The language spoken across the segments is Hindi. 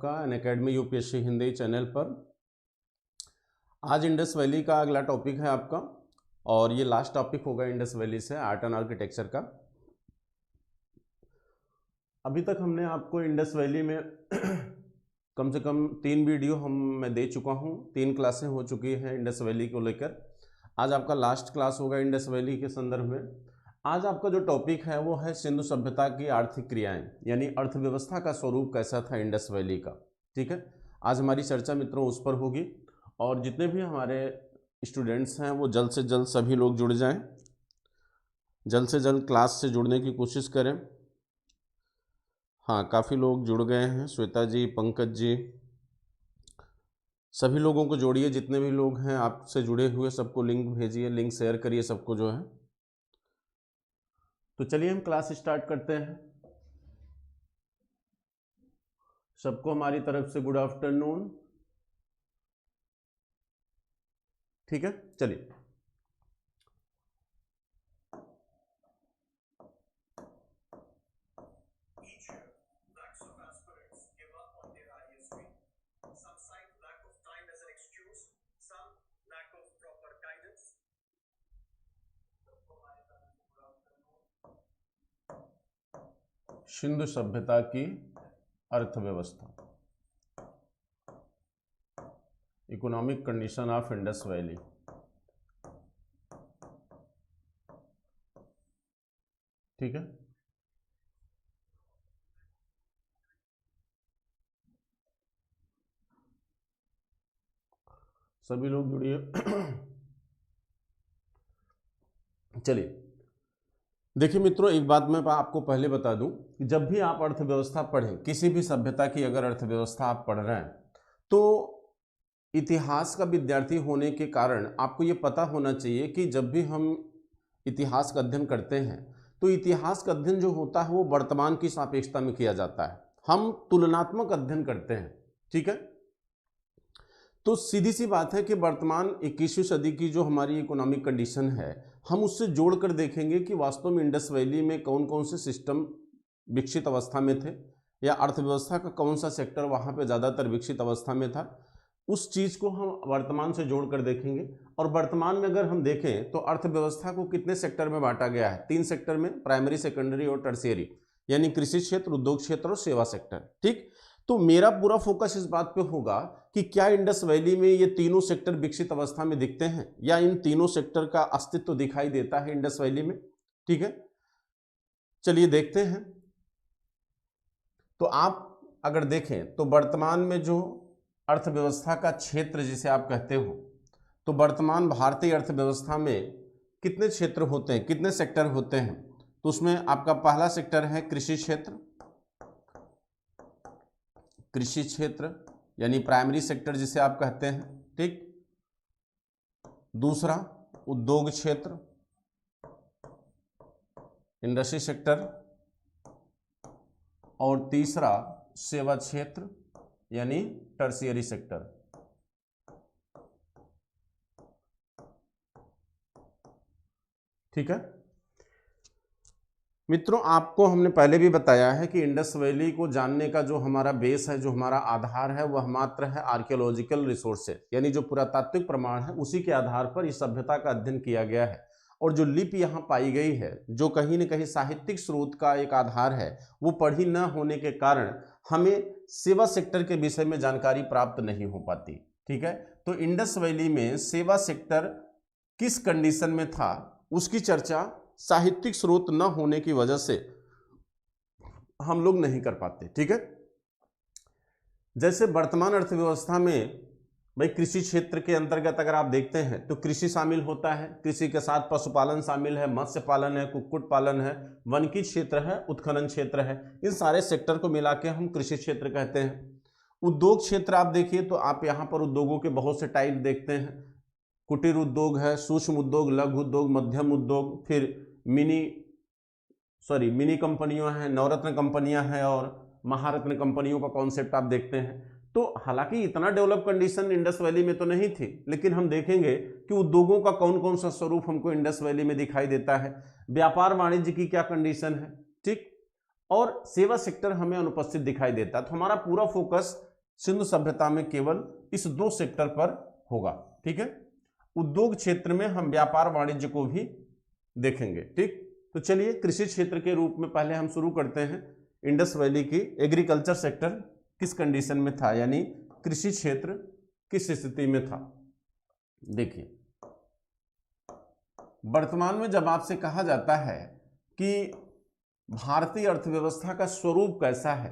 आपका अनअकैडमी यूपीएससी हिंदी चैनल पर। आज इंडस वैली का अगला टॉपिक है आपका, और ये लास्ट टॉपिक होगा इंडस वैली से आर्ट एंड आर्किटेक्चर का। अभी तक हमने आपको इंडस वैली में कम से कम 3 वीडियो मैं दे चुका हूँ, 3 क्लासें हो चुकी हैं इंडस वैली को लेकर। आज आपका लास्ट क्लास होगा इंडस वैली के संदर्भ में। आज आपका जो टॉपिक है वो है सिंधु सभ्यता की आर्थिक क्रियाएं, यानी अर्थव्यवस्था का स्वरूप कैसा था इंडस वैली का। ठीक है, आज हमारी चर्चा मित्रों उस पर होगी, और जितने भी हमारे स्टूडेंट्स हैं वो जल्द से जल्द सभी लोग जुड़ जाएं, जल्द से जल्द क्लास से जुड़ने की कोशिश करें। हाँ, काफ़ी लोग जुड़ गए हैं, श्वेता जी, पंकज जी, सभी लोगों को जोड़िए। जितने भी लोग हैं आपसे जुड़े हुए सबको लिंक भेजिए, लिंक शेयर करिए सबको जो है। तो चलिए हम क्लास स्टार्ट करते हैं। सबको हमारी तरफ से गुड आफ्टरनून। ठीक है, चलिए। सिंधु सभ्यता की अर्थव्यवस्था, economic condition of Indus valley. ठीक है, सभी लोग जुड़िए। चलिए देखिए मित्रों, एक बात मैं आपको पहले बता दूं कि जब भी आप अर्थव्यवस्था पढ़ें, किसी भी सभ्यता की अगर अर्थव्यवस्था आप पढ़ रहे हैं, तो इतिहास का विद्यार्थी होने के कारण आपको ये पता होना चाहिए कि जब भी हम इतिहास का अध्ययन करते हैं तो इतिहास का अध्ययन जो होता है वो वर्तमान की सापेक्षता में किया जाता है। हम तुलनात्मक अध्ययन करते हैं। ठीक है, तो सीधी सी बात है कि वर्तमान 21वीं सदी की जो हमारी इकोनॉमिक कंडीशन है, हम उससे जोड़कर देखेंगे कि वास्तव में इंडस वैली में कौन कौन से सिस्टम विकसित अवस्था में थे, या अर्थव्यवस्था का कौन सा सेक्टर वहाँ पे ज़्यादातर विकसित अवस्था में था। उस चीज़ को हम वर्तमान से जोड़कर देखेंगे। और वर्तमान में अगर हम देखें तो अर्थव्यवस्था को कितने सेक्टर में बांटा गया है? 3 सेक्टर में, प्राइमरी, सेकेंडरी और टर्शियरी, यानी कृषि क्षेत्र, उद्योग क्षेत्र और सेवा सेक्टर। ठीक, तो मेरा पूरा फोकस इस बात पे होगा कि क्या इंडस वैली में ये तीनों सेक्टर विकसित अवस्था में दिखते हैं, या इन तीनों सेक्टर का अस्तित्व दिखाई देता है इंडस वैली में। ठीक है, चलिए देखते हैं। तो आप अगर देखें तो वर्तमान में जो अर्थव्यवस्था का क्षेत्र जिसे आप कहते हो, तो वर्तमान भारतीय अर्थव्यवस्था में कितने क्षेत्र होते हैं, कितने सेक्टर होते हैं? तो उसमें आपका पहला सेक्टर है कृषि क्षेत्र, कृषि क्षेत्र यानी प्राइमरी सेक्टर जिसे आप कहते हैं। ठीक, दूसरा उद्योग क्षेत्र, इंडस्ट्री सेक्टर, और तीसरा सेवा क्षेत्र यानी टर्शियरी सेक्टर। ठीक है मित्रों, आपको हमने पहले भी बताया है कि इंडस वैली को जानने का जो हमारा बेस है, जो हमारा आधार है, वह मात्र है आर्कियोलॉजिकल रिसोर्सेज, यानी जो पुरातात्विक प्रमाण है उसी के आधार पर इस सभ्यता का अध्ययन किया गया है। और जो लिपि यहाँ पाई गई है, जो कहीं न कहीं साहित्यिक स्रोत का एक आधार है, वो पढ़ी न होने के कारण हमें सेवा सेक्टर के विषय में जानकारी प्राप्त नहीं हो पाती। ठीक है, तो इंडस वैली में सेवा सेक्टर किस कंडीशन में था उसकी चर्चा साहित्यिक स्रोत न होने की वजह से हम लोग नहीं कर पाते। ठीक है, जैसे वर्तमान अर्थव्यवस्था में भाई कृषि क्षेत्र के अंतर्गत अगर आप देखते हैं तो कृषि शामिल होता है, कृषि के साथ पशुपालन शामिल है, मत्स्य पालन है, कुक्कुट पालन है, वन की क्षेत्र है, उत्खनन क्षेत्र है। इन सारे सेक्टर को मिला के हम कृषि क्षेत्र कहते हैं। उद्योग क्षेत्र आप देखिए तो आप यहाँ पर उद्योगों के बहुत से टाइप देखते हैं। कुटीर उद्योग है, सूक्ष्म उद्योग, लघु उद्योग, मध्यम उद्योग, फिर मिनी कंपनियां हैं, नवरत्न कंपनियां हैं, और महारत्न कंपनियों का कॉन्सेप्ट आप देखते हैं। तो हालांकि इतना डेवलप कंडीशन इंडस वैली में तो नहीं थी, लेकिन हम देखेंगे कि उद्योगों का कौन कौन सा स्वरूप हमको इंडस वैली में दिखाई देता है, व्यापार वाणिज्य की क्या कंडीशन है। ठीक, और सेवा सेक्टर हमें अनुपस्थित दिखाई देता है। तो हमारा पूरा फोकस सिंधु सभ्यता में केवल इस 2 सेक्टर पर होगा। ठीक है, उद्योग क्षेत्र में हम व्यापार वाणिज्य को भी देखेंगे। ठीक, तो चलिए कृषि क्षेत्र के रूप में पहले हम शुरू करते हैं। इंडस वैली की एग्रीकल्चर सेक्टर किस कंडीशन में था, यानी कृषि क्षेत्र किस स्थिति में था। देखिए, वर्तमान में जब आपसे कहा जाता है कि भारतीय अर्थव्यवस्था का स्वरूप कैसा है,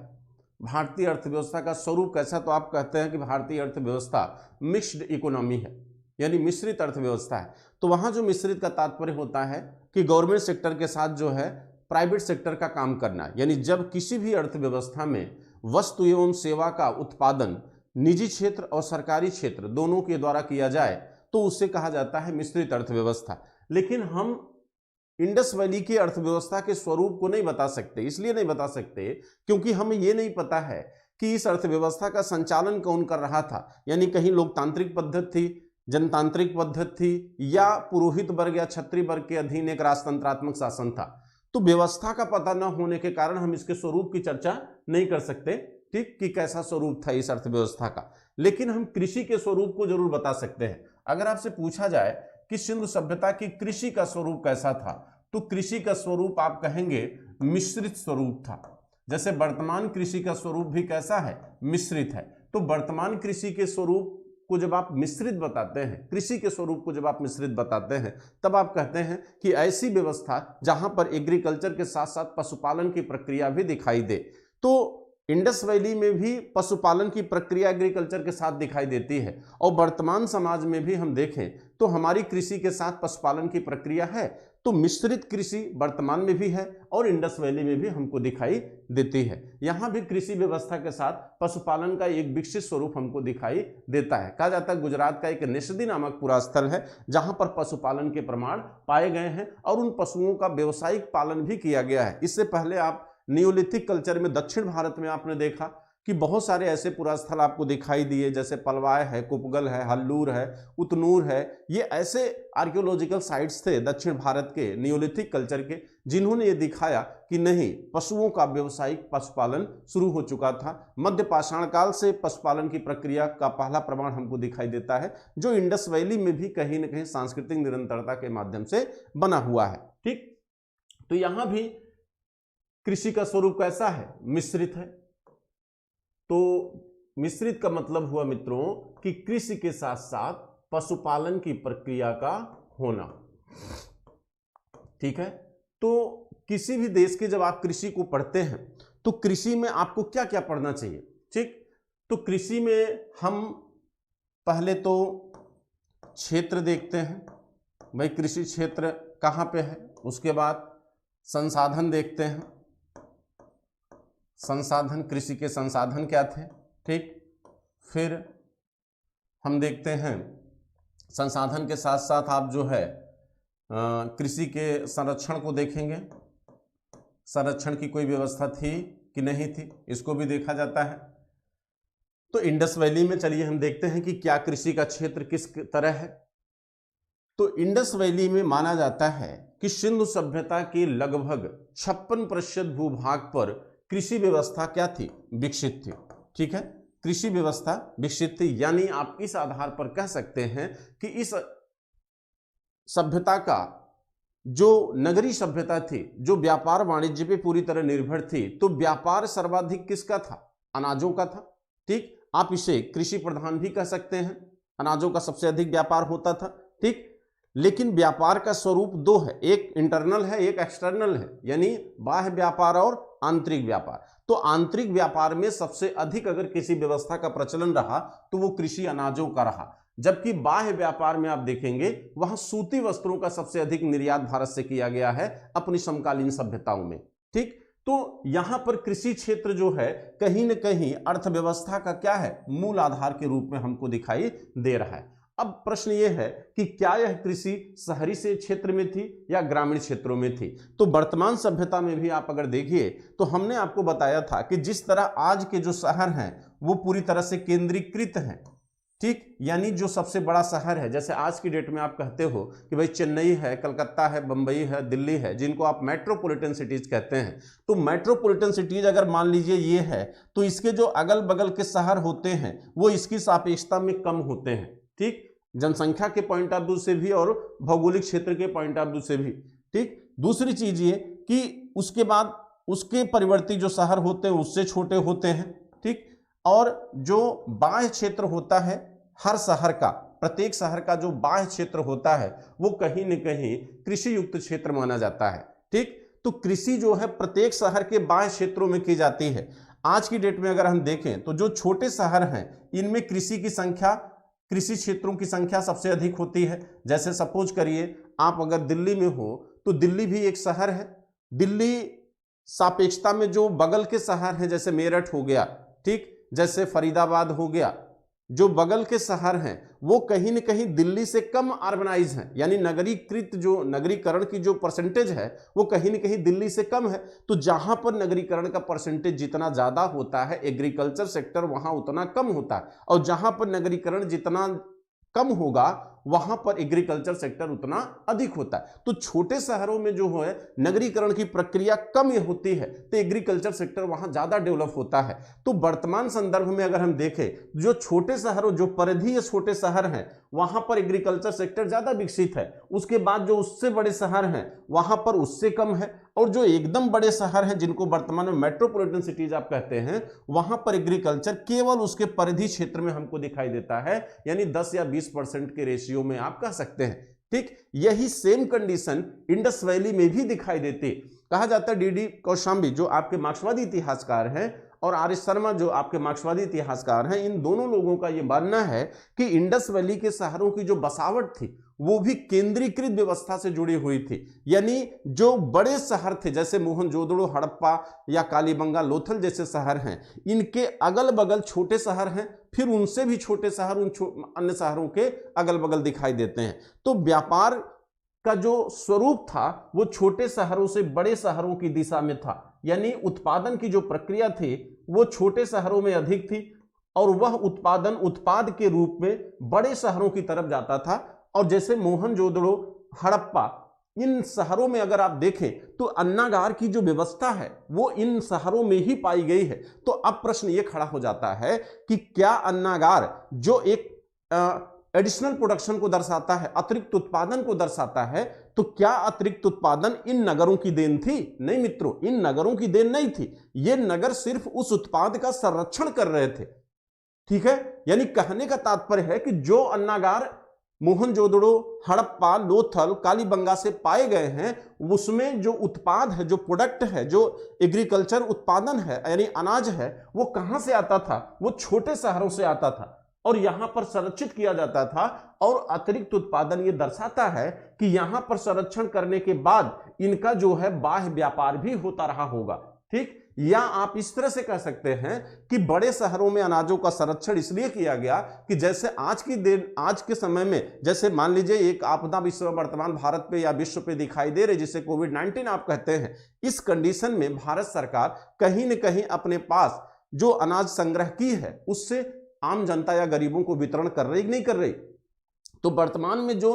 भारतीय अर्थव्यवस्था का स्वरूप कैसा, तो आप कहते हैं कि भारतीय अर्थव्यवस्था मिक्स्ड इकोनॉमी है, यानी मिश्रित अर्थव्यवस्था है। तो वहां जो मिश्रित का तात्पर्य होता है कि गवर्नमेंट सेक्टर के साथ जो है प्राइवेट सेक्टर का काम करना, यानी जब किसी भी अर्थव्यवस्था में वस्तु एवं सेवा का उत्पादन निजी क्षेत्र और सरकारी क्षेत्र दोनों के द्वारा किया जाए तो उससे कहा जाता है मिश्रित अर्थव्यवस्था। लेकिन हम इंडस वैली की अर्थव्यवस्था के स्वरूप को नहीं बता सकते। इसलिए नहीं बता सकते क्योंकि हमें यह नहीं पता है कि इस अर्थव्यवस्था का संचालन कौन कर रहा था, यानी कहीं लोकतांत्रिक पद्धति थी, जनतांत्रिक पद्धति थी, या पुरोहित वर्ग या क्षत्रिय वर्ग के अधीन एक राजतंत्रात्मक शासन था। तो व्यवस्था का पता न होने के कारण हम इसके स्वरूप की चर्चा नहीं कर सकते, ठीक, कि कैसा स्वरूप था इस अर्थव्यवस्था का। लेकिन हम कृषि के स्वरूप को जरूर बता सकते हैं। अगर आपसे पूछा जाए कि सिंधु सभ्यता की कृषि का स्वरूप कैसा था, तो कृषि का स्वरूप आप कहेंगे मिश्रित स्वरूप था। जैसे वर्तमान कृषि का स्वरूप भी कैसा है, मिश्रित है। तो वर्तमान कृषि के स्वरूप को जब आप मिश्रित बताते हैं, कृषि के स्वरूप को जब आप मिश्रित बताते हैं, तब आप कहते हैं कि ऐसी व्यवस्था जहां पर एग्रीकल्चर के साथ साथ पशुपालन की प्रक्रिया भी दिखाई दे। तो इंडस वैली में भी पशुपालन की प्रक्रिया एग्रीकल्चर के साथ दिखाई देती है, और वर्तमान समाज में भी हम देखें तो हमारी कृषि के साथ पशुपालन की प्रक्रिया है। तो मिश्रित कृषि वर्तमान में भी है और इंडस वैली में भी हमको दिखाई देती है। यहां भी कृषि व्यवस्था के साथ पशुपालन का एक विकसित स्वरूप हमको दिखाई देता है। कहा जाता है गुजरात का एक नेशदी नामक पूरा स्थल है जहां पर पशुपालन के प्रमाण पाए गए हैं और उन पशुओं का व्यावसायिक पालन भी किया गया है। इससे पहले आप नियोलिथिक कल्चर में दक्षिण भारत में आपने देखा कि बहुत सारे ऐसे पुरास्थल आपको दिखाई दिए, जैसे पलवाय है, कुपगल है, हल्लूर है, उतनूर है। ये ऐसे आर्कियोलॉजिकल साइट्स थे दक्षिण भारत के नियोलिथिक कल्चर के, जिन्होंने ये दिखाया कि नहीं, पशुओं का व्यावसायिक पशुपालन शुरू हो चुका था। मध्य पाषाण काल से पशुपालन की प्रक्रिया का पहला प्रमाण हमको दिखाई देता है, जो इंडस वैली में भी कहीं न कहीं सांस्कृतिक निरंतरता के माध्यम से बना हुआ है। ठीक, तो यहां भी कृषि का स्वरूप कैसा है, मिश्रित है। तो मिश्रित का मतलब हुआ मित्रों कि कृषि के साथ साथ पशुपालन की प्रक्रिया का होना। ठीक है, तो किसी भी देश के जब आप कृषि को पढ़ते हैं तो कृषि में आपको क्या क्या पढ़ना चाहिए। ठीक, तो कृषि में हम पहले तो क्षेत्र देखते हैं, भाई कृषि क्षेत्र कहां पे है। उसके बाद संसाधन देखते हैं, संसाधन, कृषि के संसाधन क्या थे। ठीक, फिर हम देखते हैं संसाधन के साथ साथ आप जो है कृषि के संरक्षण को देखेंगे, संरक्षण की कोई व्यवस्था थी कि नहीं थी, इसको भी देखा जाता है। तो इंडस वैली में चलिए हम देखते हैं कि क्या कृषि का क्षेत्र किस तरह है। तो इंडस वैली में माना जाता है कि सिंधु सभ्यता के लगभग 56% भूभाग पर कृषि व्यवस्था क्या थी, विकसित थी। ठीक है, कृषि व्यवस्था विकसित थी, यानी आप इस आधार पर कह सकते हैं कि इस सभ्यता का जो नगरीय सभ्यता थी, जो व्यापार वाणिज्य पे पूरी तरह निर्भर थी, तो व्यापार सर्वाधिक किसका था, अनाजों का था। ठीक, आप इसे कृषि प्रधान भी कह सकते हैं, अनाजों का सबसे अधिक व्यापार होता था। ठीक, लेकिन व्यापार का स्वरूप दो है, एक इंटरनल है, एक एक्सटर्नल है, यानी बाह्य व्यापार और आंतरिक व्यापार। तो आंतरिक व्यापार में सबसे अधिक अगर किसी व्यवस्था का प्रचलन रहा तो वो कृषि अनाजों का रहा, जबकि बाह्य व्यापार में आप देखेंगे वहां सूती वस्त्रों का सबसे अधिक निर्यात भारत से किया गया है अपनी समकालीन सभ्यताओं में। ठीक, तो यहां पर कृषि क्षेत्र जो है कहीं न कहीं अर्थव्यवस्था का क्या है, मूल आधार के रूप में हमको दिखाई दे रहा है। अब प्रश्न यह है कि क्या यह कृषि शहरी से क्षेत्र में थी या ग्रामीण क्षेत्रों में थी। तो वर्तमान सभ्यता में भी आप अगर देखिए तो हमने आपको बताया था कि जिस तरह आज के जो शहर हैं वो पूरी तरह से केंद्रीकृत हैं। ठीक, यानी जो सबसे बड़ा शहर है, जैसे आज की डेट में आप कहते हो कि भाई चेन्नई है, कलकत्ता है, बंबई है, दिल्ली है, जिनको आप मेट्रोपॉलिटन सिटीज कहते हैं। तो मेट्रोपॉलिटन सिटीज अगर मान लीजिए ये है, तो इसके जो अगल बगल के शहर होते हैं वो इसकी सापेक्षता में कम होते हैं। ठीक, जनसंख्या के पॉइंट ऑफ व्यू से भी और भौगोलिक क्षेत्र के पॉइंट ऑफ व्यू से भी। ठीक, दूसरी चीज ये कि उसके बाद उसके परिवर्ती जो शहर होते हैं उससे छोटे होते हैं। ठीक, और जो बाह्य क्षेत्र होता है हर शहर का, प्रत्येक शहर का जो बाह्य क्षेत्र होता है वो कहीं न कहीं कृषि युक्त क्षेत्र माना जाता है। ठीक, तो कृषि जो है प्रत्येक शहर के बाह्य क्षेत्रों में की जाती है। आज की डेट में अगर हम देखें तो जो छोटे शहर हैं इनमें कृषि की संख्या, कृषि क्षेत्रों की संख्या सबसे अधिक होती है। जैसे सपोज करिए आप अगर दिल्ली में हो तो दिल्ली भी एक शहर है। दिल्ली सापेक्षता में जो बगल के शहर हैं, जैसे मेरठ हो गया, ठीक, जैसे फरीदाबाद हो गया, जो बगल के शहर हैं वो कहीं न कहीं दिल्ली से कम अर्बनाइज हैं, यानी नगरीकृत, जो नगरीकरण की जो परसेंटेज है वो कहीं न कहीं दिल्ली से कम है। तो जहां पर नगरीकरण का परसेंटेज जितना ज्यादा होता है एग्रीकल्चर सेक्टर वहां उतना कम होता है, और जहां पर नगरीकरण जितना कम होगा वहां पर एग्रीकल्चर सेक्टर उतना अधिक होता है। तो छोटे शहरों में जो है नगरीकरण की प्रक्रिया कम होती है तो एग्रीकल्चर सेक्टर वहां ज्यादा डेवलप होता है। तो वर्तमान संदर्भ में अगर हम देखें, जो छोटे शहरों, जो परिधीय छोटे शहर हैं वहां पर एग्रीकल्चर सेक्टर ज्यादा विकसित है। उसके बाद जो उससे बड़े शहर हैं वहां पर उससे कम है, और जो एकदम बड़े शहर हैं जिनको वर्तमान में मेट्रोपॉलिटन सिटीज आप कहते हैं वहां पर एग्रीकल्चर केवल उसके परिधि क्षेत्र में हमको दिखाई देता है, यानी 10 या 20% के रेशियो में आप कह सकते हैं। ठीक, यही सेम कंडीशन इंडस वैली में भी दिखाई देती। कहा जाता है डी.डी. कौशाम्बी जो आपके मार्क्सवादी इतिहासकार हैं और आर एस शर्मा जो आपके मार्क्सवादी इतिहासकार हैं, इन दोनों लोगों का यह मानना है कि इंडस वैली के शहरों की जो बसावट थी वो भी केंद्रीकृत व्यवस्था से जुड़ी हुई थी। यानी जो बड़े शहर थे जैसे मोहनजोदड़ो, हड़प्पा या कालीबंगा, लोथल जैसे शहर हैं, इनके अगल बगल छोटे शहर हैं, फिर उनसे भी छोटे शहर उन अन्य शहरों के अगल बगल दिखाई देते हैं। तो व्यापार का जो स्वरूप था वो छोटे शहरों से बड़े शहरों की दिशा में था, यानी उत्पादन की जो प्रक्रिया थी वो छोटे शहरों में अधिक थी और वह उत्पादन उत्पाद के रूप में बड़े शहरों की तरफ जाता था। और जैसे मोहनजोदड़ो, हड़प्पा, इन शहरों में अगर आप देखें तो अन्नागार की जो व्यवस्था है वो इन शहरों में ही पाई गई है। तो अब प्रश्न ये खड़ा हो जाता है कि क्या अन्नागार जो एक एडिशनल प्रोडक्शन को दर्शाता है, अतिरिक्त उत्पादन को दर्शाता है, तो क्या अतिरिक्त उत्पादन इन नगरों की देन थी? नहीं मित्रों, इन नगरों की देन नहीं थी। ये नगर सिर्फ उस उत्पाद का संरक्षण कर रहे थे। ठीक है, यानी कहने का तात्पर्य है कि जो अन्नागार मोहनजोदड़ो, हड़प्पा, लोथल, कालीबंगा से पाए गए हैं उसमें जो उत्पाद है, जो प्रोडक्ट है, जो एग्रीकल्चर उत्पादन है यानी अनाज है, वो कहां से आता था? वो छोटे शहरों से आता था और यहां पर संरक्षित किया जाता था। और अतिरिक्त उत्पादन ये दर्शाता है कि यहां पर संरक्षण करने के बाद इनका जो है बाह्य व्यापार भी होता रहा होगा। ठीक, या आप इस तरह से कह सकते हैं कि बड़े शहरों में अनाजों का संरक्षण इसलिए किया गया कि जैसे आज के समय में, जैसे मान लीजिए एक आपदा विश्व वर्तमान भारत पे या विश्व पे दिखाई दे रही जिसे कोविड-19 आप कहते हैं, इस कंडीशन में भारत सरकार कहीं न कहीं अपने पास जो अनाज संग्रह की है उससे आम जनता या गरीबों को वितरण कर रही नहीं कर रही। तो वर्तमान में जो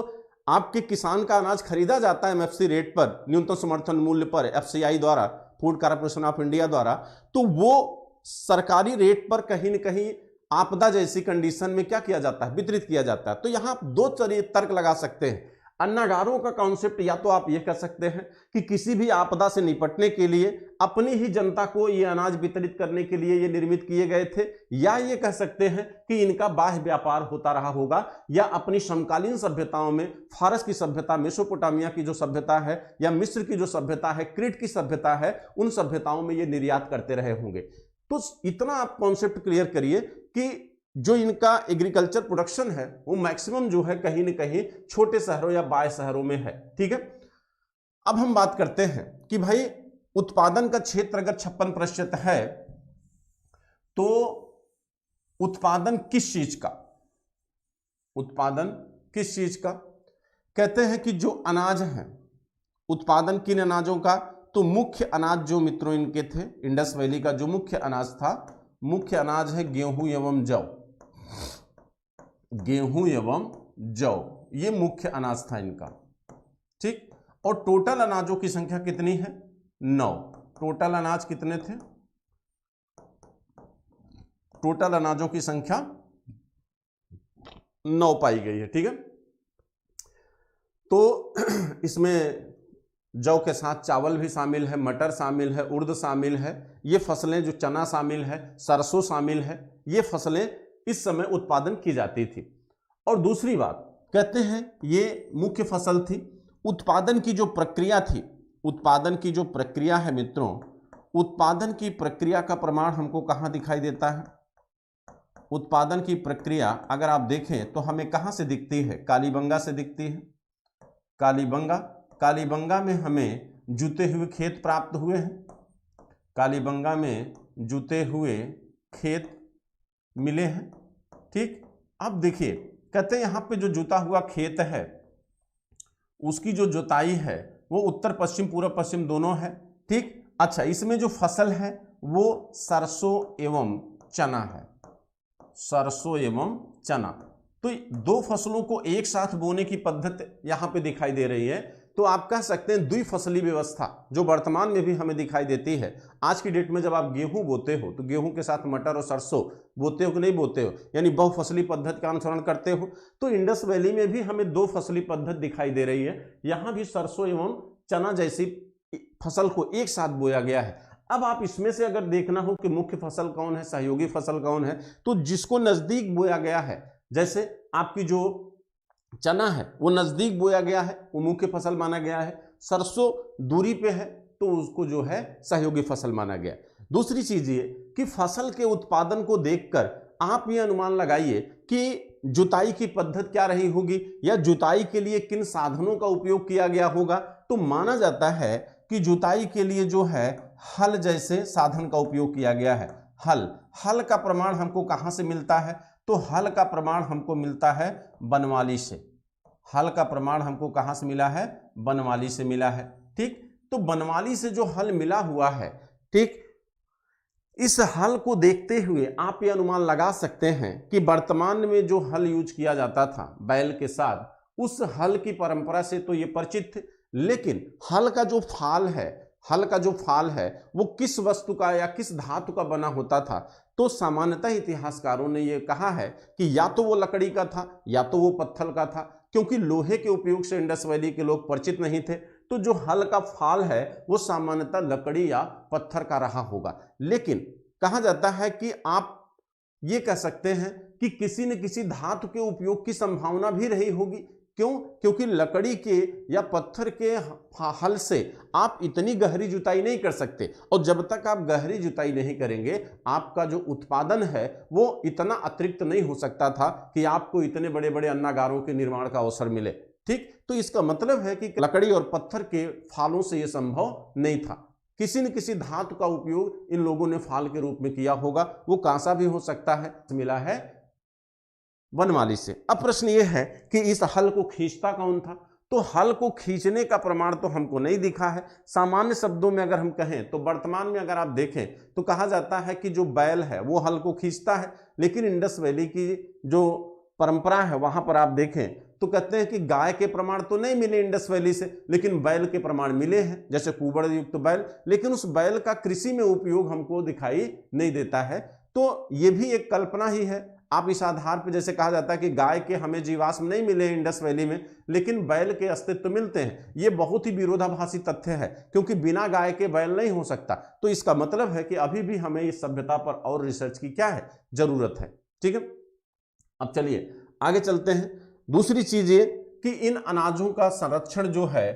आपके किसान का अनाज खरीदा जाता है एमएफसी रेट पर, न्यूनतम समर्थन मूल्य पर, एफसीआई द्वारा, फूड कॉर्पोरेशन ऑफ इंडिया द्वारा, तो वो सरकारी रेट पर कहीं न कहीं आपदा जैसी कंडीशन में क्या किया जाता है? वितरित किया जाता है। तो यहां आप दो तर्क लगा सकते हैं। अन्नागारों का कॉन्सेप्ट या तो आप ये कह सकते हैं कि किसी भी आपदा से निपटने के लिए अपनी ही जनता को ये अनाज वितरित करने के लिए ये निर्मित किए गए थे, या ये कह सकते हैं कि इनका बाह्य व्यापार होता रहा होगा, या अपनी समकालीन सभ्यताओं में फारस की सभ्यता, मेसोपोटामिया की जो सभ्यता है, या मिस्र की जो सभ्यता है, क्रीट की सभ्यता है, उन सभ्यताओं में ये निर्यात करते रहे होंगे। तो इतना आप कॉन्सेप्ट क्लियर करिए कि जो इनका एग्रीकल्चर प्रोडक्शन है वो मैक्सिमम जो है कहीं न कहीं छोटे शहरों या बाह्य शहरों में है। ठीक है, अब हम बात करते हैं कि भाई उत्पादन का क्षेत्र अगर 56% है तो उत्पादन किस चीज का? उत्पादन किस चीज का? कहते हैं कि जो अनाज है, उत्पादन किन अनाजों का? तो मुख्य अनाज जो मित्रों इनके थे, इंडस वैली का जो मुख्य अनाज था, मुख्य अनाज है गेहूं एवं जौ। गेहूं एवं जौ, ये मुख्य अनाज था इनका, ठीक। और टोटल अनाजों की संख्या कितनी है? 9। टोटल अनाज कितने थे? टोटल अनाजों की संख्या 9 पाई गई है, ठीक है। तो इसमें जौ के साथ चावल भी शामिल है, मटर शामिल है, उर्द शामिल है, ये फसलें जो चना शामिल है, सरसों शामिल है, ये फसलें इस समय उत्पादन की जाती थी। और दूसरी बात कहते हैं ये मुख्य फसल थी। उत्पादन की जो प्रक्रिया थी, उत्पादन की जो प्रक्रिया है मित्रों, उत्पादन की प्रक्रिया का प्रमाण हमको कहाँ दिखाई देता है? उत्पादन की प्रक्रिया अगर आप देखें तो हमें कहाँ से दिखती है? कालीबंगा से दिखती है। कालीबंगा, कालीबंगा में हमें जुते हुए खेत प्राप्त हुए हैं। कालीबंगा में जुते हुए खेत मिले हैं, ठीक। अब देखिए कहते हैं यहाँ पे जो जुता हुआ खेत है उसकी जो जुताई है वो उत्तर पश्चिम पूर्व पश्चिम दोनों है, ठीक। अच्छा, इसमें जो फसल है वो सरसों एवं चना है, सरसों एवं चना। तो दो फसलों को एक साथ बोने की पद्धति यहां पे दिखाई दे रही है। तो आप कह सकते हैं द्विफसली व्यवस्था जो वर्तमान में भी हमें दिखाई देती है। आज की डेट में जब आप गेहूं बोते हो तो गेहूं के साथ मटर और सरसों बोते हो कि नहीं बोते हो, यानी बहुफसली पद्धति का अनुसरण करते हो। तो इंडस वैली में भी हमें दो फसली पद्धति दिखाई दे रही है। यहां भी सरसों एवं चना जैसी फसल को एक साथ बोया गया है। अब आप इसमें से अगर देखना हो कि मुख्य फसल कौन है, सहयोगी फसल कौन है, तो जिसको नजदीक बोया गया है, जैसे आपकी जो चना है वो नजदीक बोया गया है, वो मुख्य फसल माना गया है। सरसों दूरी पे है तो उसको जो है सहयोगी फसल माना गया। दूसरी चीज ये कि फसल के उत्पादन को देखकर आप ये अनुमान लगाइए कि जुताई की पद्धति क्या रही होगी या जुताई के लिए किन साधनों का उपयोग किया गया होगा। तो माना जाता है कि जुताई के लिए जो है हल जैसे साधन का उपयोग किया गया है। हल का प्रमाण हमको कहां से मिलता है? तो हल का प्रमाण हमको मिलता है बनमाली से। हल का प्रमाण हमको कहां से मिला है? बनमाली से मिला है, ठीक। तो बनमाली से जो हल मिला हुआ है, ठीक, इस हल को देखते हुए आप ये अनुमान लगा सकते हैं कि वर्तमान में जो हल यूज किया जाता था बैल के साथ, उस हल की परंपरा से तो ये परिचित थे। लेकिन हल का जो फाल है वो किस वस्तु का या किस धातु का बना होता था? तो सामान्यतः इतिहासकारों ने यह कहा है कि या तो वो लकड़ी का था या तो वो पत्थर का था, क्योंकि लोहे के उपयोग से इंडस वैली के लोग परिचित नहीं थे। तो जो हल का फाल है वो सामान्यतः लकड़ी या पत्थर का रहा होगा। लेकिन कहा जाता है कि आप ये कह सकते हैं कि किसी न किसी धातु के उपयोग की संभावना भी रही होगी। क्यों? क्योंकि लकड़ी के या पत्थर के हल से आप इतनी गहरी जुताई नहीं कर सकते, और जब तक आप गहरी जुताई नहीं करेंगे आपका जो उत्पादन है वो इतना अतिरिक्त नहीं हो सकता था कि आपको इतने बड़े बड़े अन्नागारों के निर्माण का अवसर मिले, ठीक। तो इसका मतलब है कि लकड़ी और पत्थर के फालों से यह संभव नहीं था। किसी न किसी धातु का उपयोग इन लोगों ने फाल के रूप में किया होगा, वो कांसा भी हो सकता है। मिला है बनमाली से। अब प्रश्न ये है कि इस हल को खींचता कौन था? तो हल को खींचने का प्रमाण तो हमको नहीं दिखा है। सामान्य शब्दों में अगर हम कहें तो वर्तमान में अगर आप देखें तो कहा जाता है कि जो बैल है वो हल को खींचता है। लेकिन इंडस वैली की जो परंपरा है वहां पर आप देखें तो कहते हैं कि गाय के प्रमाण तो नहीं मिले इंडस वैली से, लेकिन बैल के प्रमाण मिले हैं, जैसे कुबड़ युक्त बैल। लेकिन उस बैल का कृषि में उपयोग हमको दिखाई नहीं देता है। तो ये भी एक कल्पना ही है। आप इस आधार पर, जैसे कहा जाता है कि गाय के हमें जीवाश्म नहीं मिले इंडस वैली में, लेकिन बैल के अस्तित्व मिलते हैं, ये बहुत ही विरोधाभासी तथ्य है, क्योंकि बिना गाय के बैल नहीं हो सकता। तो इसका मतलब है कि अभी भी हमें इस सभ्यता पर और रिसर्च की क्या है, जरूरत है, ठीक है। अब चलिए आगे चलते हैं। दूसरी चीज ये कि इन अनाजों का संरक्षण जो है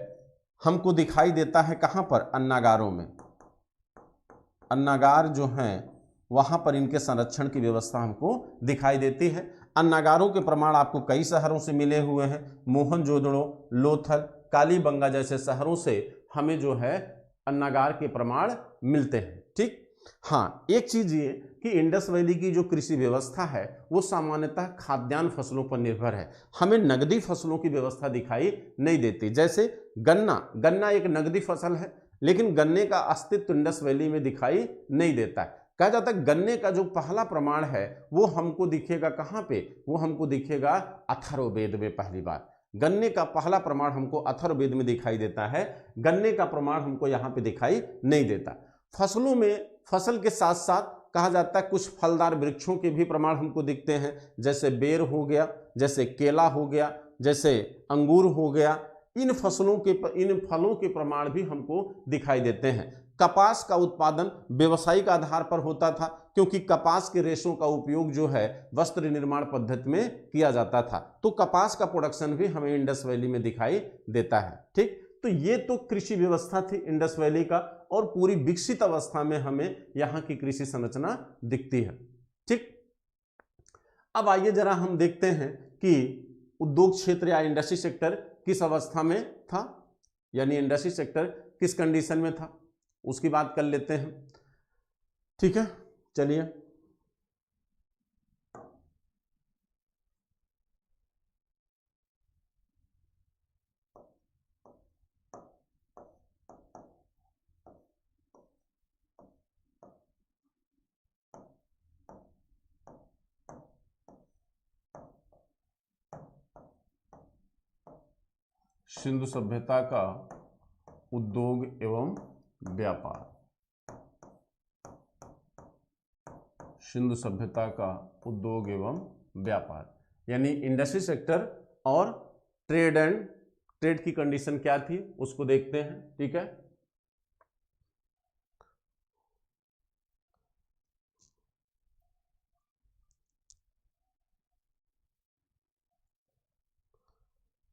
हमको दिखाई देता है कहां पर? अन्नागारों में। अन्नागार जो हैं वहां पर इनके संरक्षण की व्यवस्था हमको दिखाई देती है। अन्नागारों के प्रमाण आपको कई शहरों से मिले हुए हैं। मोहनजोदड़ो, लोथल, कालीबंगा जैसे शहरों से हमें जो है अन्नागार के प्रमाण मिलते हैं, ठीक। हाँ, एक चीज ये कि इंडस वैली की जो कृषि व्यवस्था है वो सामान्यतः खाद्यान्न फसलों पर निर्भर है। हमें नगदी फसलों की व्यवस्था दिखाई नहीं देती। जैसे गन्ना एक नगदी फसल है, लेकिन गन्ने का अस्तित्व इंडस वैली में दिखाई नहीं देता है। कहा जाता है गन्ने का जो पहला प्रमाण है वो हमको दिखेगा कहाँ पे, वो हमको दिखेगा अथर्ववेद में पहली बार। गन्ने का पहला प्रमाण हमको अथर्ववेद में दिखाई देता है, गन्ने का प्रमाण हमको यहाँ पे दिखाई नहीं देता। फसलों में फसल के साथ साथ कहा जाता है कुछ फलदार वृक्षों के भी प्रमाण हमको दिखते हैं, जैसे बेर हो गया, जैसे केला हो गया, जैसे अंगूर हो गया। इन फसलों के इन फलों के प्रमाण भी हमको दिखाई देते हैं। कपास का उत्पादन व्यवसायिक आधार पर होता था, क्योंकि कपास के रेशों का उपयोग जो है वस्त्र निर्माण पद्धति में किया जाता था, तो कपास का प्रोडक्शन भी हमें इंडस वैली में दिखाई देता है। ठीक, तो ये तो कृषि व्यवस्था थी इंडस वैली का, और पूरी विकसित अवस्था में हमें यहाँ की कृषि संरचना दिखती है। ठीक, अब आइए जरा हम देखते हैं कि उद्योग क्षेत्र या इंडस्ट्री सेक्टर किस अवस्था में था, यानी इंडस्ट्री सेक्टर किस कंडीशन में था, उसकी बात कर लेते हैं। ठीक है, चलिए। सिंधु सभ्यता का उद्योग एवं व्यापार, सिंधु सभ्यता का उद्योग एवं व्यापार, यानी इंडस्ट्री सेक्टर और ट्रेड की कंडीशन क्या थी उसको देखते हैं। ठीक है,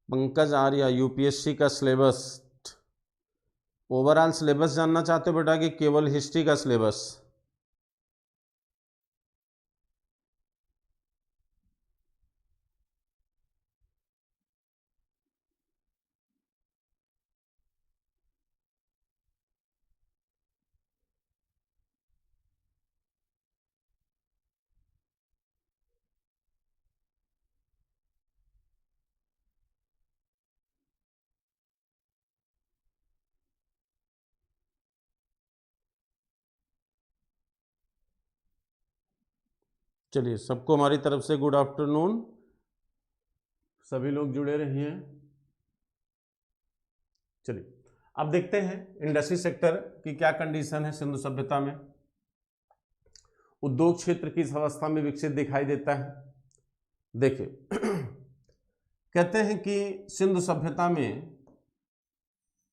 पंकज आर्य, यूपीएससी का सिलेबस, ओवरऑल सिलेबस जानना चाहते हो बेटा कि केवल हिस्ट्री का सिलेबस? चलिए, सबको हमारी तरफ से गुड आफ्टरनून, सभी लोग जुड़े रहिए। चलिए, अब देखते हैं इंडस्ट्री सेक्टर की क्या कंडीशन है सिंधु सभ्यता में। उद्योग क्षेत्र किस अवस्था में विकसित दिखाई देता है। देखिए, कहते हैं कि सिंधु सभ्यता में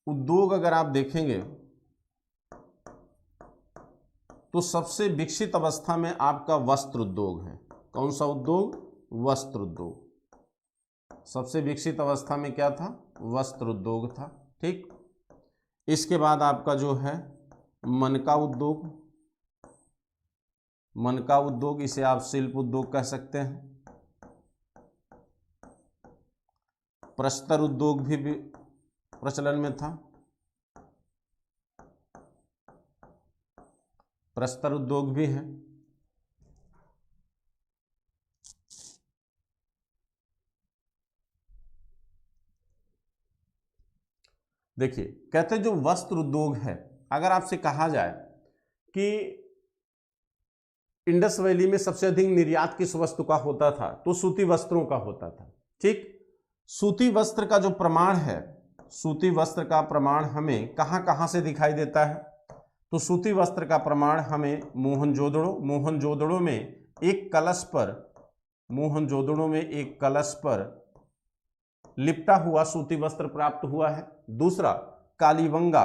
उद्योग अगर आप देखेंगे तो सबसे विकसित अवस्था में आपका वस्त्र उद्योग है। कौन सा उद्योग? वस्त्र उद्योग। सबसे विकसित अवस्था में क्या था? वस्त्र उद्योग था। ठीक, इसके बाद आपका जो है मनका उद्योग, मनका उद्योग, इसे आप शिल्प उद्योग कह सकते हैं। प्रस्तर उद्योग भी प्रचलन में था, प्रस्तर उद्योग भी है। देखिए, कहते हैं जो वस्त्र उद्योग है, अगर आपसे कहा जाए कि इंडस वैली में सबसे अधिक निर्यात किस वस्तु का होता था, तो सूती वस्त्रों का होता था। ठीक, सूती वस्त्र का जो प्रमाण है, सूती वस्त्र का प्रमाण हमें कहां कहां से दिखाई देता है, तो सूती वस्त्र का प्रमाण हमें मोहनजोदड़ो में एक कलश पर, मोहनजोदड़ो में एक कलश पर लिपटा हुआ सूती वस्त्र प्राप्त हुआ है। दूसरा, कालीबंगा,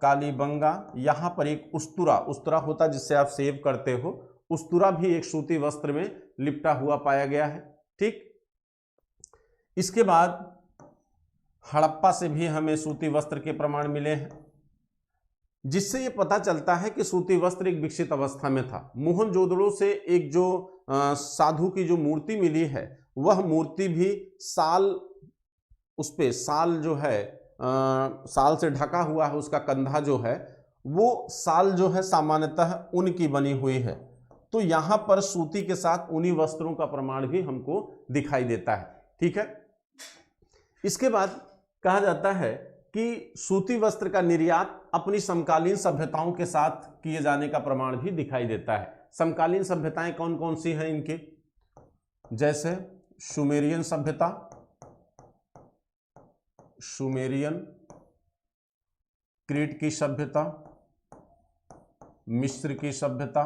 कालीबंगा यहां पर एक उस्तरा होता जिससे आप सेव करते हो, उस्तरा भी एक सूती वस्त्र में लिपटा हुआ पाया गया है। ठीक, इसके बाद हड़प्पा से भी हमें सूती वस्त्र के प्रमाण मिले हैं, जिससे ये पता चलता है कि सूती वस्त्र एक विकसित अवस्था में था। मोहनजोदड़ो से एक जो साधु की जो मूर्ति मिली है, वह मूर्ति भी साल, उस पे साल जो है साल से ढका हुआ है, उसका कंधा जो है वो साल जो है सामान्यतः ऊन की बनी हुई है, तो यहां पर सूती के साथ ऊनी वस्त्रों का प्रमाण भी हमको दिखाई देता है। ठीक है, इसके बाद कहा जाता है कि सूती वस्त्र का निर्यात अपनी समकालीन सभ्यताओं के साथ किए जाने का प्रमाण भी दिखाई देता है। समकालीन सभ्यताएं कौन कौन सी हैं इनके, जैसे सुमेरियन सभ्यता, सुमेरियन, क्रीट की सभ्यता, मिस्र की सभ्यता,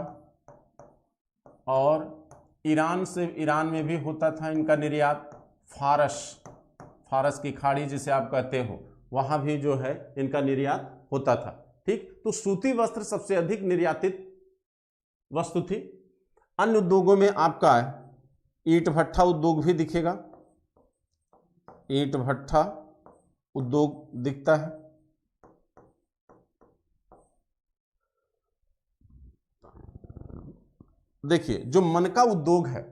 और ईरान में भी होता था इनका निर्यात, फारस की खाड़ी जिसे आप कहते हो, वहां भी जो है इनका निर्यात होता था। ठीक, तो सूती वस्त्र सबसे अधिक निर्यातित वस्तु थी। अन्य उद्योगों में आपका ईंट भट्ठा उद्योग भी दिखेगा, ईंट भट्ठा उद्योग दिखता है। देखिए जो मनका उद्योग है,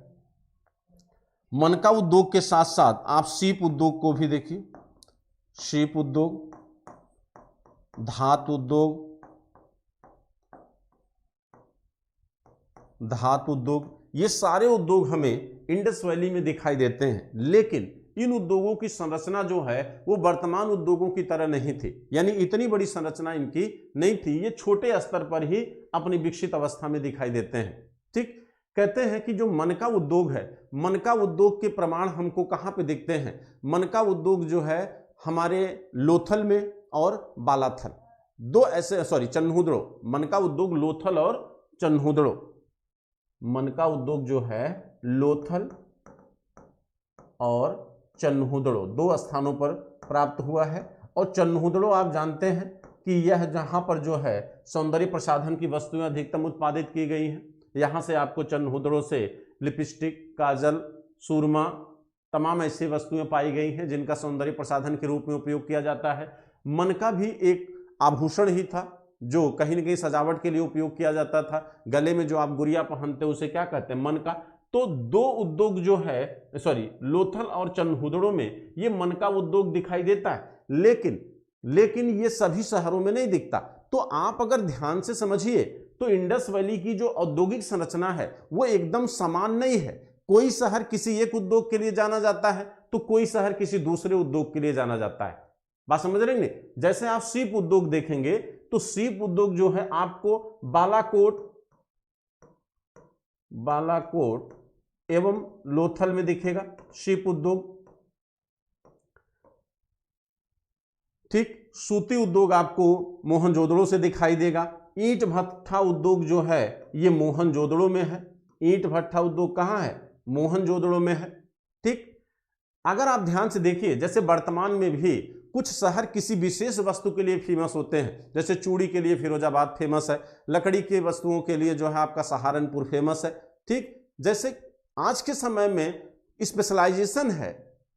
मनका उद्योग के साथ साथ आप सीप उद्योग को भी देखिए, सीप उद्योग, धातु उद्योग, ये सारे उद्योग हमें इंडस वैली में दिखाई देते हैं। लेकिन इन उद्योगों की संरचना जो है वो वर्तमान उद्योगों की तरह नहीं थी, यानी इतनी बड़ी संरचना इनकी नहीं थी, ये छोटे स्तर पर ही अपनी विकसित अवस्था में दिखाई देते हैं। ठीक, कहते हैं कि जो मनका उद्योग है, मनका उद्योग के प्रमाण हमको कहाँ पे दिखते हैं? मनका उद्योग जो है हमारे लोथल में और बालाथल, दो ऐसे, चन्हुद्रो, मनका उद्योग लोथल और चन्हुद्रो, मनका उद्योग जो है लोथल और चन्हुद्रो दो स्थानों पर प्राप्त हुआ है। और चन्हुद्रो आप जानते हैं कि यह जहां पर जो है सौंदर्य प्रसाधन की वस्तुएं अधिकतम उत्पादित की गई हैं, यहां से आपको चन्हुद्रो से लिपस्टिक, काजल, सूरमा, तमाम ऐसी वस्तुएं पाई गई हैं जिनका सौंदर्य प्रसाधन के रूप में उपयोग किया जाता है। मनका भी एक आभूषण ही था जो कहीं न कहीं सजावट के लिए उपयोग किया जाता था। गले में जो आप गुड़िया पहनते हैं उसे क्या कहते हैं? मनका। तो दो उद्योग जो है, लोथल और चन्हुद्रो में ये मनका उद्योग दिखाई देता है, लेकिन ये सभी शहरों में नहीं दिखता। तो आप अगर ध्यान से समझिए तो इंडस वैली की जो औद्योगिक संरचना है वो एकदम समान नहीं है। कोई शहर किसी एक उद्योग के लिए जाना जाता है तो कोई शहर किसी दूसरे उद्योग के लिए जाना जाता है। बात समझ रहे हैं? जैसे आप सीप उद्योग देखेंगे तो सीप उद्योग जो है आपको बालाकोट एवं लोथल में दिखेगा, सीप उद्योग। ठीक, सूती उद्योग आपको मोहनजोदड़ो से दिखाई देगा। ईंट भट्ठा उद्योग जो है ये मोहनजोदड़ो में है। ईंट भट्ठा उद्योग कहाँ है? मोहनजोदड़ो में है। ठीक, अगर आप ध्यान से देखिए, जैसे वर्तमान में भी कुछ शहर किसी विशेष वस्तु के लिए फेमस होते हैं, जैसे चूड़ी के लिए फिरोजाबाद फेमस है, लकड़ी के वस्तुओं के लिए जो है आपका सहारनपुर फेमस है। ठीक, जैसे आज के समय में स्पेशलाइजेशन है,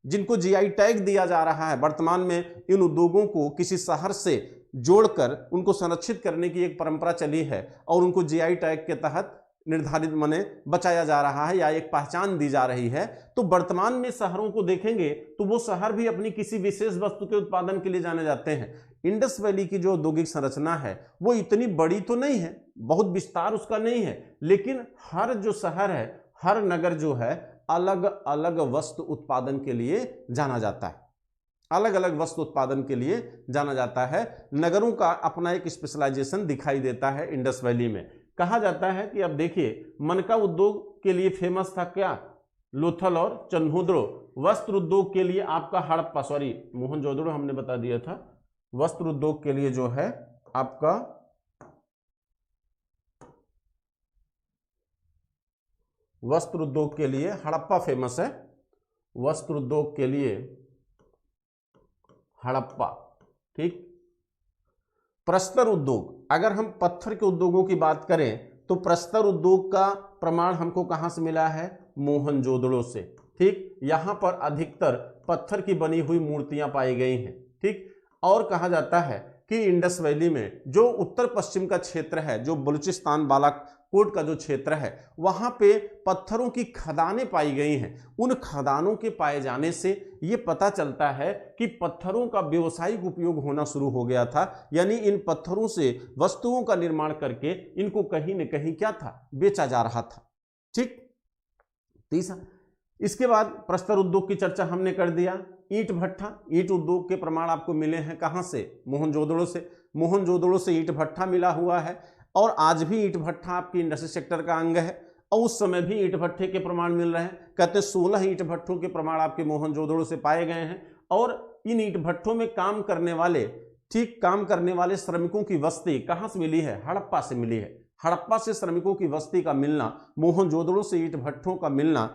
जिनको जीआई टैग दिया जा रहा है। वर्तमान में इन उद्योगों को किसी शहर से जोड़कर उनको संरक्षित करने की एक परंपरा चली है और उनको जीआई टैग के तहत निर्धारित माने बचाया जा रहा है या एक पहचान दी जा रही है। तो वर्तमान में शहरों को देखेंगे तो वो शहर भी अपनी किसी विशेष वस्तु के उत्पादन के लिए जाने जाते हैं। इंडस वैली की जो औद्योगिक संरचना है वो इतनी बड़ी तो नहीं है, बहुत विस्तार उसका नहीं है, लेकिन हर जो शहर है, हर नगर जो है अलग अलग वस्तु उत्पादन के लिए जाना जाता है, अलग अलग वस्तु उत्पादन के लिए जाना जाता है। नगरों का अपना एक स्पेशलाइजेशन दिखाई देता है इंडस वैली में। कहा जाता है कि अब देखिए मनका उद्योग के लिए फेमस था क्या? लोथल और चन्हुद्रो। वस्त्र उद्योग के लिए आपका हड़प्पा, मोहनजोदड़ो हमने बता दिया था। वस्त्र उद्योग के लिए जो है आपका वस्त्र उद्योग के लिए हड़प्पा फेमस है। वस्त्र उद्योग के लिए हड़प्पा। ठीक, प्रस्तर उद्योग, अगर हम पत्थर के उद्योगों की बात करें तो प्रस्तर उद्योग का प्रमाण हमको कहां से मिला है? मोहनजोदड़ो से। ठीक, यहां पर अधिकतर पत्थर की बनी हुई मूर्तियां पाई गई हैं। ठीक, और कहा जाता है कि इंडस वैली में जो उत्तर पश्चिम का क्षेत्र है, जो बलूचिस्तान बालाकोट का जो क्षेत्र है, वहां पे पत्थरों की खदानें पाई गई हैं। उन खदानों के पाए जाने से ये पता चलता है कि पत्थरों का व्यावसायिक उपयोग होना शुरू हो गया था, यानी इन पत्थरों से वस्तुओं का निर्माण करके इनको कहीं न कहीं क्या था? बेचा जा रहा था। ठीक, तीसरा, इसके बाद प्रस्तर उद्योग की चर्चा हमने कर दिया। ईंट भट्ठा, ईंट उद्योग के प्रमाण आपको मिले हैं कहां से? मोहनजोदड़ो से। मोहनजोदड़ो से ईंट भट्ठा मिला हुआ है और आज भी ईंट भट्ठा आपकी इंडस्ट्री सेक्टर का अंग है और उस समय भी ईंट भट्ठे के प्रमाण मिल रहे हैं। कहते हैं 16 ईंट भट्ठों के प्रमाण आपके मोहनजोदड़ो से पाए गए हैं और इन ईंट भट्ठों में काम करने वाले श्रमिकों की बस्ती कहां से मिली है? हड़प्पा से मिली है। हड़प्पा से श्रमिकों की बस्ती का मिलना, मोहनजोदड़ो से ईंट भट्ठों का मिलना,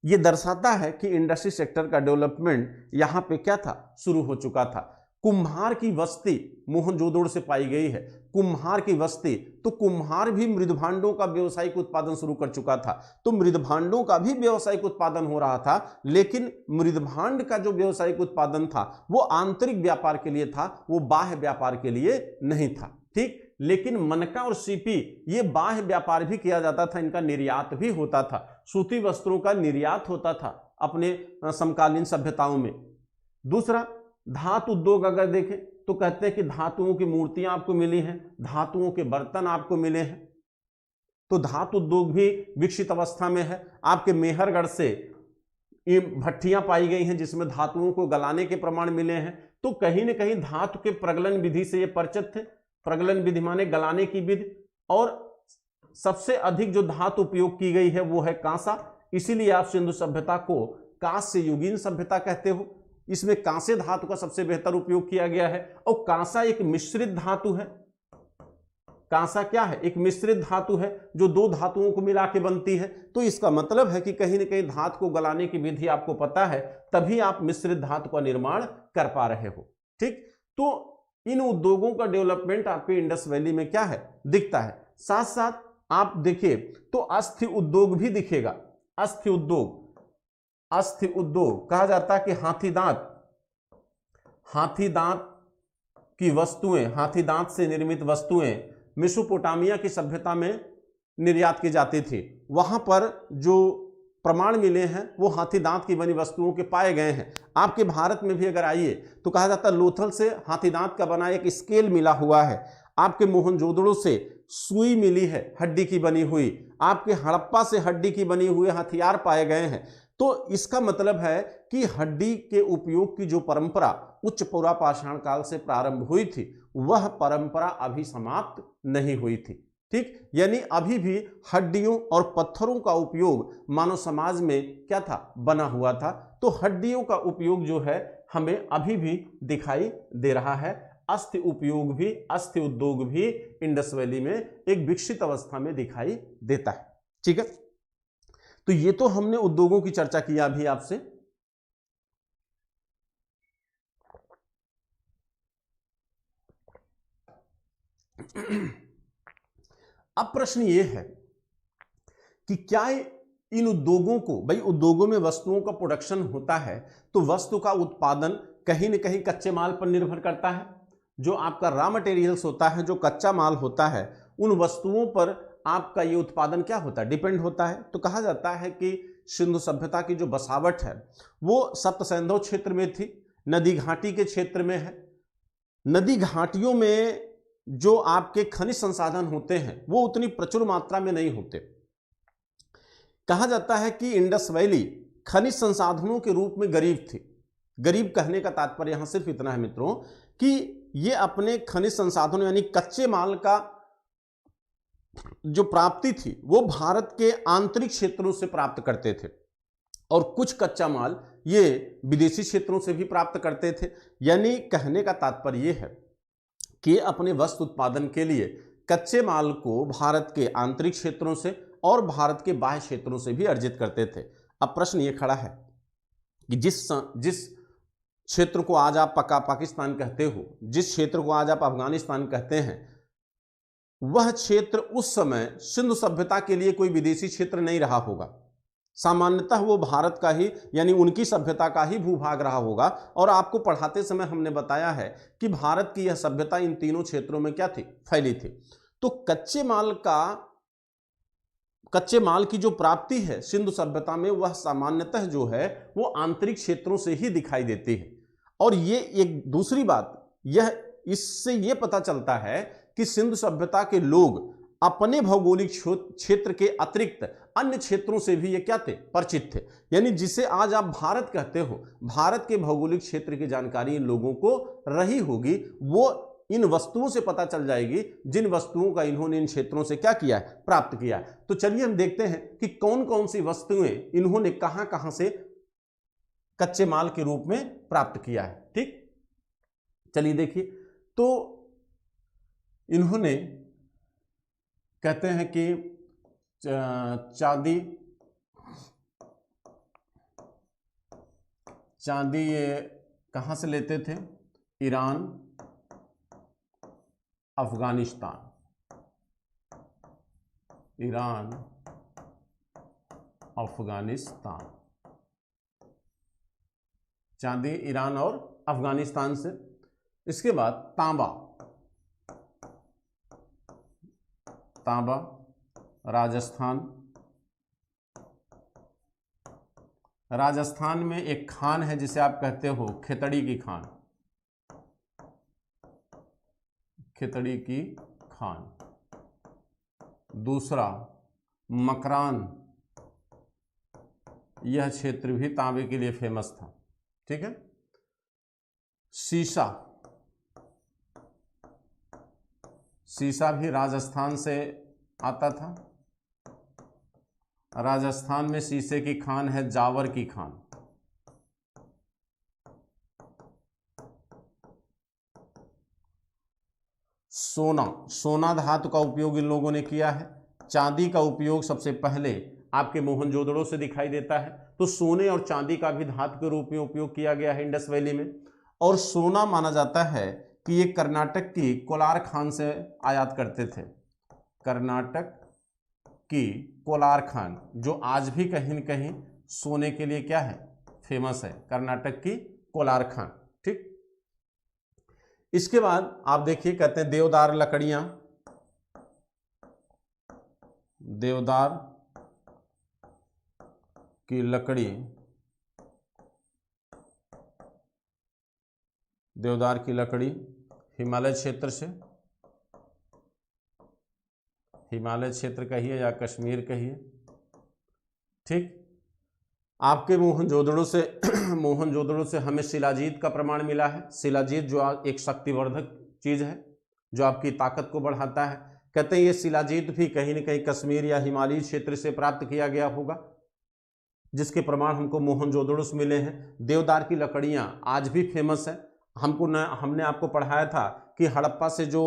यह दर्शाता है कि इंडस्ट्री सेक्टर का डेवलपमेंट यहां पे क्या था? शुरू हो चुका था। कुम्हार की बस्ती मोहनजोदड़ो से पाई गई है। कुम्हार की बस्ती, तो कुम्हार भी मृदभांडों का व्यावसायिक उत्पादन शुरू कर चुका था, तो मृदभांडों का भी व्यावसायिक उत्पादन हो रहा था, लेकिन मृदभांड का जो व्यावसायिक उत्पादन था वो आंतरिक व्यापार के लिए था, वो बाह्य व्यापार के लिए नहीं था। ठीक, लेकिन मनका और सीपी ये बाह्य व्यापार भी किया जाता था, इनका निर्यात भी होता था। सूती वस्त्रों का निर्यात होता था अपने समकालीन सभ्यताओं में। दूसरा, धातु उद्योग अगर देखें तो कहते हैं कि धातुओं की मूर्तियां आपको मिली हैं, धातुओं के बर्तन आपको मिले हैं, तो धातु उद्योग भी विकसित अवस्था में है। आपके मेहरगढ़ से ये भट्ठियां पाई गई हैं जिसमें धातुओं को गलाने के प्रमाण मिले हैं, तो कहीं ना कहीं धातु के प्रगलन विधि से ये परिचित थे। प्रगलन विधि माने गलाने की विधि, और सबसे अधिक जो धातु उपयोग की गई है वो है कांसा, इसीलिए आप सिंधु सभ्यता को कांस्य युगीन सभ्यता कहते हो। इसमें कांसे धातु का सबसे बेहतर उपयोग किया गया है और कांसा एक मिश्रित धातु है। कांसा क्या है? एक मिश्रित धातु है जो दो धातुओं को मिला के बनती है, तो इसका मतलब है कि कहीं ना कहीं धातु को गलाने की विधि आपको पता है, तभी आप मिश्रित धातु का निर्माण कर पा रहे हो। ठीक, तो इन उद्योगों का डेवलपमेंट आपके इंडस वैली में क्या है? दिखता है। साथ साथ आप देखिए तो अस्थि उद्योग भी दिखेगा। अस्थि उद्योग, अस्थि उद्योग कहा जाता है कि हाथी दांत की वस्तुएं, हाथी दांत से निर्मित वस्तुएं मेसोपोटामिया की सभ्यता में निर्यात की जाती थी। वहां पर जो प्रमाण मिले हैं वो हाथी दांत की बनी वस्तुओं के पाए गए हैं। आपके भारत में भी अगर आइए तो कहा जाता है लोथल से हाथी दांत का बना एक स्केल मिला हुआ है। आपके मोहनजोदड़ो से सुई मिली है हड्डी की बनी हुई। आपके हड़प्पा से हड्डी की बनी हुए हथियार पाए गए हैं। तो इसका मतलब है कि हड्डी के उपयोग की जो परंपरा उच्च पुरापाषाण काल से प्रारंभ हुई थी, वह परंपरा अभी समाप्त नहीं हुई थी। ठीक, यानी अभी भी हड्डियों और पत्थरों का उपयोग मानव समाज में क्या था? बना हुआ था। तो हड्डियों का उपयोग जो है हमें अभी भी दिखाई दे रहा है। अस्थि उपयोग भी, अस्थि उद्योग भी इंडस वैली में एक विकसित अवस्था में दिखाई देता है। ठीक है, तो ये तो हमने उद्योगों की चर्चा किया अभी आपसे। अब प्रश्न ये है कि क्या इन उद्योगों को, भाई उद्योगों में वस्तुओं का प्रोडक्शन होता है तो वस्तु का उत्पादन कहीं न कहीं कच्चे माल पर निर्भर करता है। जो आपका रॉ मटेरियल्स होता है, जो कच्चा माल होता है, उन वस्तुओं पर आपका ये उत्पादन क्या होता है? डिपेंड होता है। तो कहा जाता है कि सिंधु सभ्यता की जो बसावट है वो सप्त सैंधव क्षेत्र में थी, नदी घाटी के क्षेत्र में है। नदी घाटियों में जो आपके खनिज संसाधन होते हैं वो उतनी प्रचुर मात्रा में नहीं होते। कहा जाता है कि इंडस वैली खनिज संसाधनों के रूप में गरीब थी। गरीब कहने का तात्पर्य यहां सिर्फ इतना है मित्रों कि ये अपने खनिज संसाधनों यानी कच्चे माल का जो प्राप्ति थी वो भारत के आंतरिक क्षेत्रों से प्राप्त करते थे और कुछ कच्चा माल ये विदेशी क्षेत्रों से भी प्राप्त करते थे। यानी कहने का तात्पर्य ये है कि अपने वस्तु उत्पादन के लिए कच्चे माल को भारत के आंतरिक क्षेत्रों से और भारत के बाह्य क्षेत्रों से भी अर्जित करते थे। अब प्रश्न ये खड़ा है कि जिस क्षेत्र को आज आप पाकिस्तान कहते हो, जिस क्षेत्र को आज आप अफगानिस्तान कहते हैं, वह क्षेत्र उस समय सिंधु सभ्यता के लिए कोई विदेशी क्षेत्र नहीं रहा होगा। सामान्यतः वो भारत का ही यानी उनकी सभ्यता का ही भूभाग रहा होगा। और आपको पढ़ाते समय हमने बताया है कि भारत की यह सभ्यता इन तीनों क्षेत्रों में क्या थी? फैली थी। तो कच्चे माल की जो प्राप्ति है सिंधु सभ्यता में वह सामान्यतः जो है वो आंतरिक क्षेत्रों से ही दिखाई देती है। और ये एक दूसरी बात, यह इससे ये पता चलता है कि सिंधु सभ्यता के लोग अपने भौगोलिक क्षेत्र के अतिरिक्त अन्य क्षेत्रों से भी ये क्या थे, परिचित थे। यानी जिसे आज आप भारत कहते हो, भारत के भौगोलिक क्षेत्र की जानकारी इन लोगों को रही होगी, वो इन वस्तुओं से पता चल जाएगी जिन वस्तुओं का इन्होंने इन क्षेत्रों से क्या किया है, प्राप्त किया है। तो चलिए हम देखते हैं कि कौन कौन सी वस्तुएं इन्होंने कहां कहां से कच्चे माल के रूप में प्राप्त किया है। ठीक, चलिए देखिए, तो इन्होंने कहते हैं कि चांदी ये कहां से लेते थे, ईरान, अफगानिस्तान, ईरान, अफगानिस्तान, चांदी ईरान और अफगानिस्तान से। इसके बाद तांबा, तांबा राजस्थान, राजस्थान में एक खान है जिसे आप कहते हो खेतड़ी की खान, खेतड़ी की खान। दूसरा मकरान, यह क्षेत्र भी तांबे के लिए फेमस था। ठीक है, शीशा, शीशा भी राजस्थान से आता था। राजस्थान में शीशे की खान है जावर की खान। सोना, सोना धातु का उपयोग इन लोगों ने किया है। चांदी का उपयोग सबसे पहले आपके मोहनजोदड़ो से दिखाई देता है, तो सोने और चांदी का भी धातु के रूप में उपयोग किया गया है इंडस वैली में। और सोना माना जाता है कि ये कर्नाटक की कोलार खान से आयात करते थे, कर्नाटक की कोलार खान, जो आज भी कहीं न कहीं सोने के लिए क्या है, फेमस है, कर्नाटक की कोलार खान। ठीक, इसके बाद आप देखिए, कहते हैं देवदार लकड़ियां, देवदार की लकड़ी, देवदार की लकड़ी हिमालय क्षेत्र से, हिमालय क्षेत्र कहिए या कश्मीर कहिए। ठीक, आपके मोहनजोदड़ो से मोहनजोदड़ो से हमें शिलाजीत का प्रमाण मिला है। शिलाजीत जो एक शक्तिवर्धक चीज है, जो आपकी ताकत को बढ़ाता है। कहते हैं ये शिलाजीत भी कहीं न कहीं कश्मीर या हिमालयी क्षेत्र से प्राप्त किया गया होगा, जिसके प्रमाण हमको मोहनजोदड़ो से मिले हैं। देवदार की लकड़ियां आज भी फेमस है। हमने आपको पढ़ाया था कि हड़प्पा से जो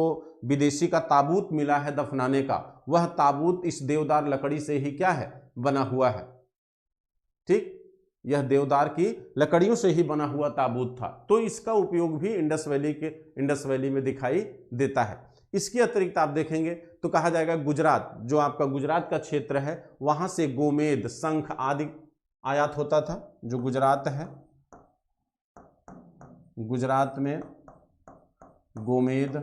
विदेशी का ताबूत मिला है दफनाने का, वह ताबूत इस देवदार लकड़ी से ही क्या है, बना हुआ है। ठीक, यह देवदार की लकड़ियों से ही बना हुआ ताबूत था। तो इसका उपयोग भी इंडस वैली में दिखाई देता है। इसके अतिरिक्त आप देखेंगे तो कहा जाएगा गुजरात, जो आपका गुजरात का क्षेत्र है, वहां से गोमेद, शंख आदि आयात होता था। जो गुजरात है, गुजरात में गोमेद,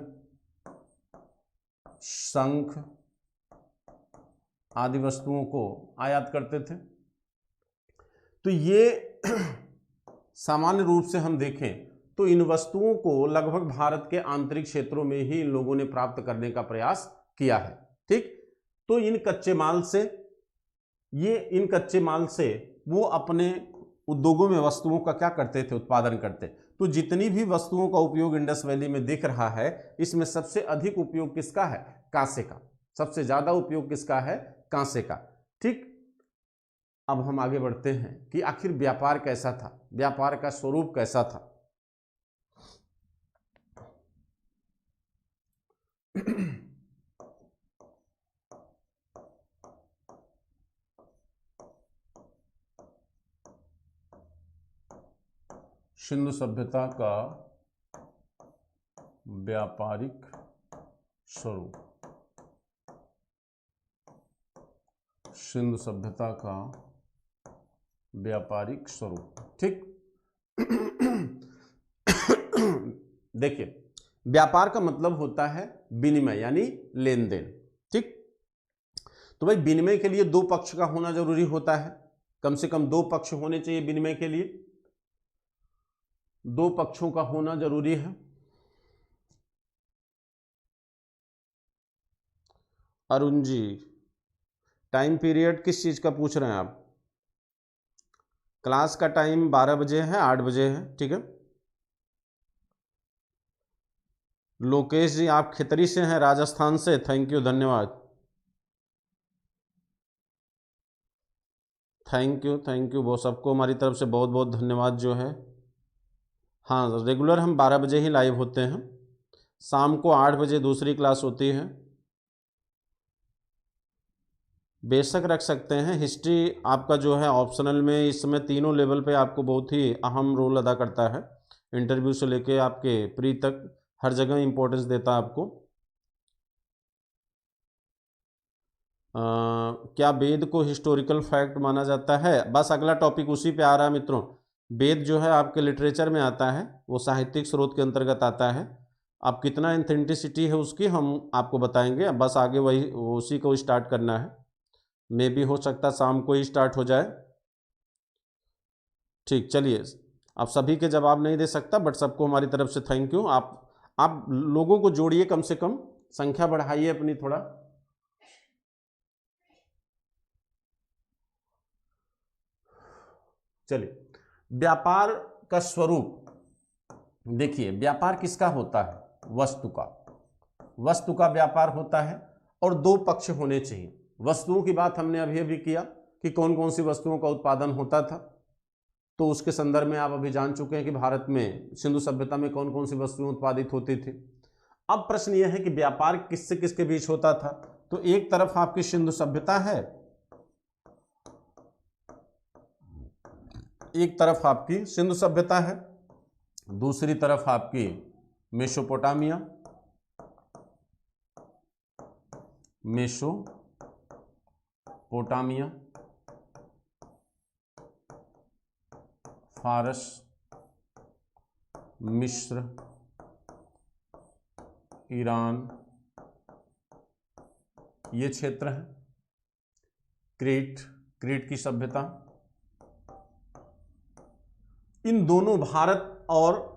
शंख आदि वस्तुओं को आयात करते थे। तो ये सामान्य रूप से हम देखें तो इन वस्तुओं को लगभग भारत के आंतरिक क्षेत्रों में ही इन लोगों ने प्राप्त करने का प्रयास किया है। ठीक, तो इन कच्चे माल से वो अपने उद्योगों में वस्तुओं का क्या करते थे, उत्पादन करते। तो जितनी भी वस्तुओं का उपयोग इंडस वैली में दिख रहा है, इसमें सबसे अधिक उपयोग किसका है, कांसे का। सबसे ज्यादा उपयोग किसका है, कांसे का। ठीक, अब हम आगे बढ़ते हैं कि आखिर व्यापार कैसा था, व्यापार का स्वरूप कैसा था। सिंधु सभ्यता का व्यापारिक स्वरूप, सिंधु सभ्यता का व्यापारिक स्वरूप। ठीक, देखिए, व्यापार का मतलब होता है विनिमय, यानी लेन देन। ठीक, तो भाई विनिमय के लिए दो पक्ष का होना जरूरी होता है, कम से कम दो पक्ष होने चाहिए विनिमय के लिए, दो पक्षों का होना जरूरी है। अरुण जी, टाइम पीरियड किस चीज़ का पूछ रहे हैं आप? क्लास का टाइम 12 बजे है, 8 बजे है, ठीक है। लोकेश जी, आप खितरी से हैं, राजस्थान से, थैंक यू, धन्यवाद। थैंक यू वो सबको हमारी तरफ से बहुत बहुत धन्यवाद जो है। हाँ, रेगुलर हम 12 बजे ही लाइव होते हैं, शाम को 8 बजे दूसरी क्लास होती है। बेशक रख सकते हैं। हिस्ट्री आपका जो है ऑप्शनल में इस समय तीनों लेवल पे आपको बहुत ही अहम रोल अदा करता है। इंटरव्यू से लेके आपके प्री तक हर जगह इम्पोर्टेंस देता है आपको। क्या वेद को हिस्टोरिकल फैक्ट माना जाता है? बस अगला टॉपिक उसी पे आ रहा है मित्रों। वेद जो है आपके लिटरेचर में आता है, वो साहित्यिक स्रोत के अंतर्गत आता है। अब कितना इंथेंटिसिटी है उसकी हम आपको बताएंगे, बस आगे वही उसी को स्टार्ट करना है। मे भी हो सकता शाम को ही स्टार्ट हो जाए। ठीक, चलिए, आप सभी के जवाब नहीं दे सकता, बट सबको हमारी तरफ से थैंक यू। आप लोगों को जोड़िए, कम से कम संख्या बढ़ाइए अपनी थोड़ा। चलिए, व्यापार का स्वरूप देखिए। व्यापार किसका होता है? वस्तु का। वस्तु का व्यापार होता है और दो पक्ष होने चाहिए। वस्तुओं की बात हमने अभी अभी किया कि कौन कौन सी वस्तुओं का उत्पादन होता था, तो उसके संदर्भ में आप अभी जान चुके हैं कि भारत में सिंधु सभ्यता में कौन कौन सी वस्तुएं उत्पादित होती थी। अब प्रश्न यह है कि व्यापार किससे किसके बीच होता था। तो एक तरफ आपकी सिंधु सभ्यता है, एक तरफ आपकी सिंधु सभ्यता है, दूसरी तरफ आपकी मेसोपोटामिया, फारस, मिस्र, ईरान, ये क्षेत्र है। क्रीट की सभ्यता। इन दोनों भारत और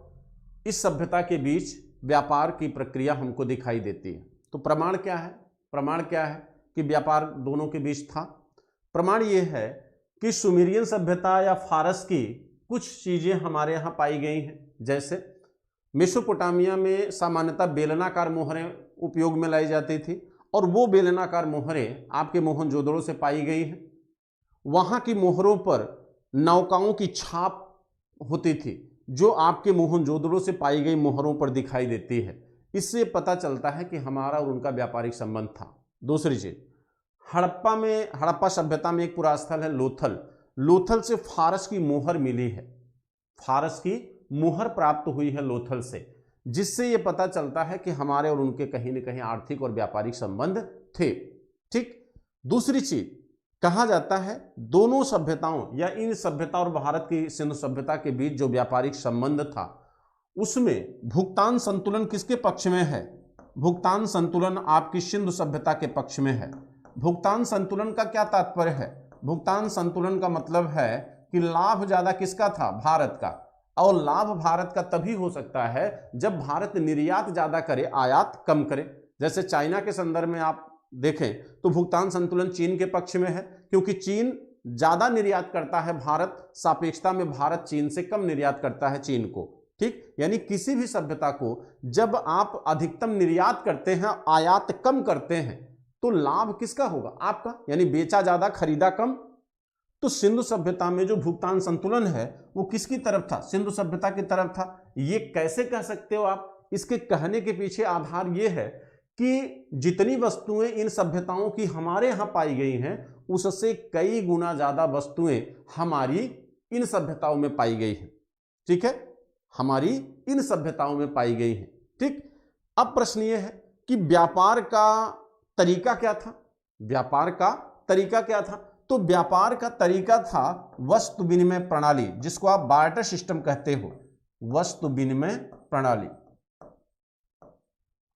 इस सभ्यता के बीच व्यापार की प्रक्रिया हमको दिखाई देती है। तो प्रमाण क्या है? प्रमाण क्या है कि व्यापार दोनों के बीच था? प्रमाण यह है कि सुमेरियन सभ्यता या फारस की कुछ चीजें हमारे यहाँ पाई गई हैं। जैसे मेसोपोटामिया में सामान्यतः बेलनाकार मोहरें उपयोग में लाई जाती थी, और वो बेलनाकार मोहरें आपके मोहनजोदड़ो से पाई गई हैं। वहाँ की मोहरों पर नौकाओं की छाप होती थी, जो आपके मोहनजोदड़ो से पाई गई मोहरों पर दिखाई देती है। इससे पता चलता है कि हमारा और उनका व्यापारिक संबंध था। दूसरी चीज, हड़प्पा सभ्यता में एक पुरास्थल है लोथल। लोथल से फारस की मोहर मिली है, फारस की मोहर प्राप्त हुई है लोथल से, जिससे यह पता चलता है कि हमारे और उनके कहीं न कहीं आर्थिक और व्यापारिक संबंध थे। ठीक। दूसरी चीज, कहा जाता है दोनों सभ्यताओं या इन सभ्यता और भारत की सिंधु सभ्यता के बीच जो व्यापारिक संबंध था, उसमें भुगतान संतुलन किसके पक्ष में है? भुगतान संतुलन आपकी सिंधु सभ्यता के पक्ष में है। भुगतान संतुलन का क्या तात्पर्य है? भुगतान संतुलन का मतलब है कि लाभ ज्यादा किसका था? भारत का। और लाभ भारत का तभी हो सकता है जब भारत निर्यात ज्यादा करे, आयात कम करे। जैसे चाइना के संदर्भ में आप देखें तो भुगतान संतुलन चीन के पक्ष में है, क्योंकि चीन ज्यादा निर्यात करता है, भारत सापेक्षता में भारत चीन से कम निर्यात करता है चीन को। ठीक, यानी किसी भी सभ्यता को जब आप अधिकतम निर्यात करते हैं, आयात कम करते हैं, तो लाभ किसका होगा? आपका। यानी बेचा ज्यादा, खरीदा कम। तो सिंधु सभ्यता में जो भुगतान संतुलन है वो किसकी तरफ था? सिंधु सभ्यता की तरफ था। ये कैसे कह सकते हो आप? इसके कहने के पीछे आधार ये है कि जितनी वस्तुएं इन सभ्यताओं की हमारे यहां पाई गई हैं, उससे कई गुना ज्यादा वस्तुएं हमारी इन सभ्यताओं में पाई गई हैं। ठीक है, हमारी इन सभ्यताओं में पाई गई हैं। ठीक। अब प्रश्न यह है कि व्यापार का तरीका क्या था? व्यापार का तरीका क्या था? तो व्यापार का तरीका था वस्तु विनिमय प्रणाली, जिसको आप बार्टर सिस्टम कहते हो। वस्तु विनिमय प्रणाली,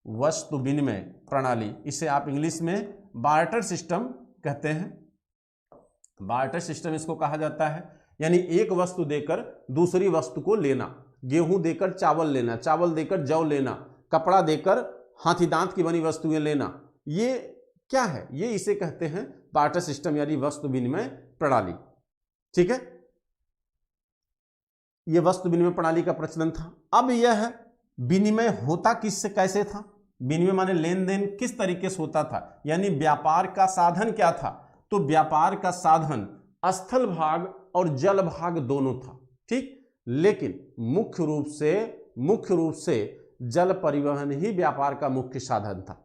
वस्तु विनिमय प्रणाली, इसे आप इंग्लिश में बार्टर सिस्टम कहते हैं। बार्टर सिस्टम इसको कहा जाता है, यानी एक वस्तु देकर दूसरी वस्तु को लेना। गेहूं देकर चावल लेना, चावल देकर जौ लेना, कपड़ा देकर हाथी दांत की बनी वस्तुएं लेना। ये क्या है ये, इसे कहते हैं बार्टर सिस्टम यानी वस्तु विनिमय प्रणाली। ठीक है, ये वस्तु विनिमय प्रणाली का प्रचलन था। अब यह विनिमय होता किससे कैसे था, विनिमय माने लेन देन किस तरीके से होता था, यानी व्यापार का साधन क्या था, तो व्यापार का साधन स्थल भाग और जल भाग दोनों था। ठीक, लेकिन मुख्य रूप से जल परिवहन ही व्यापार का मुख्य साधन था।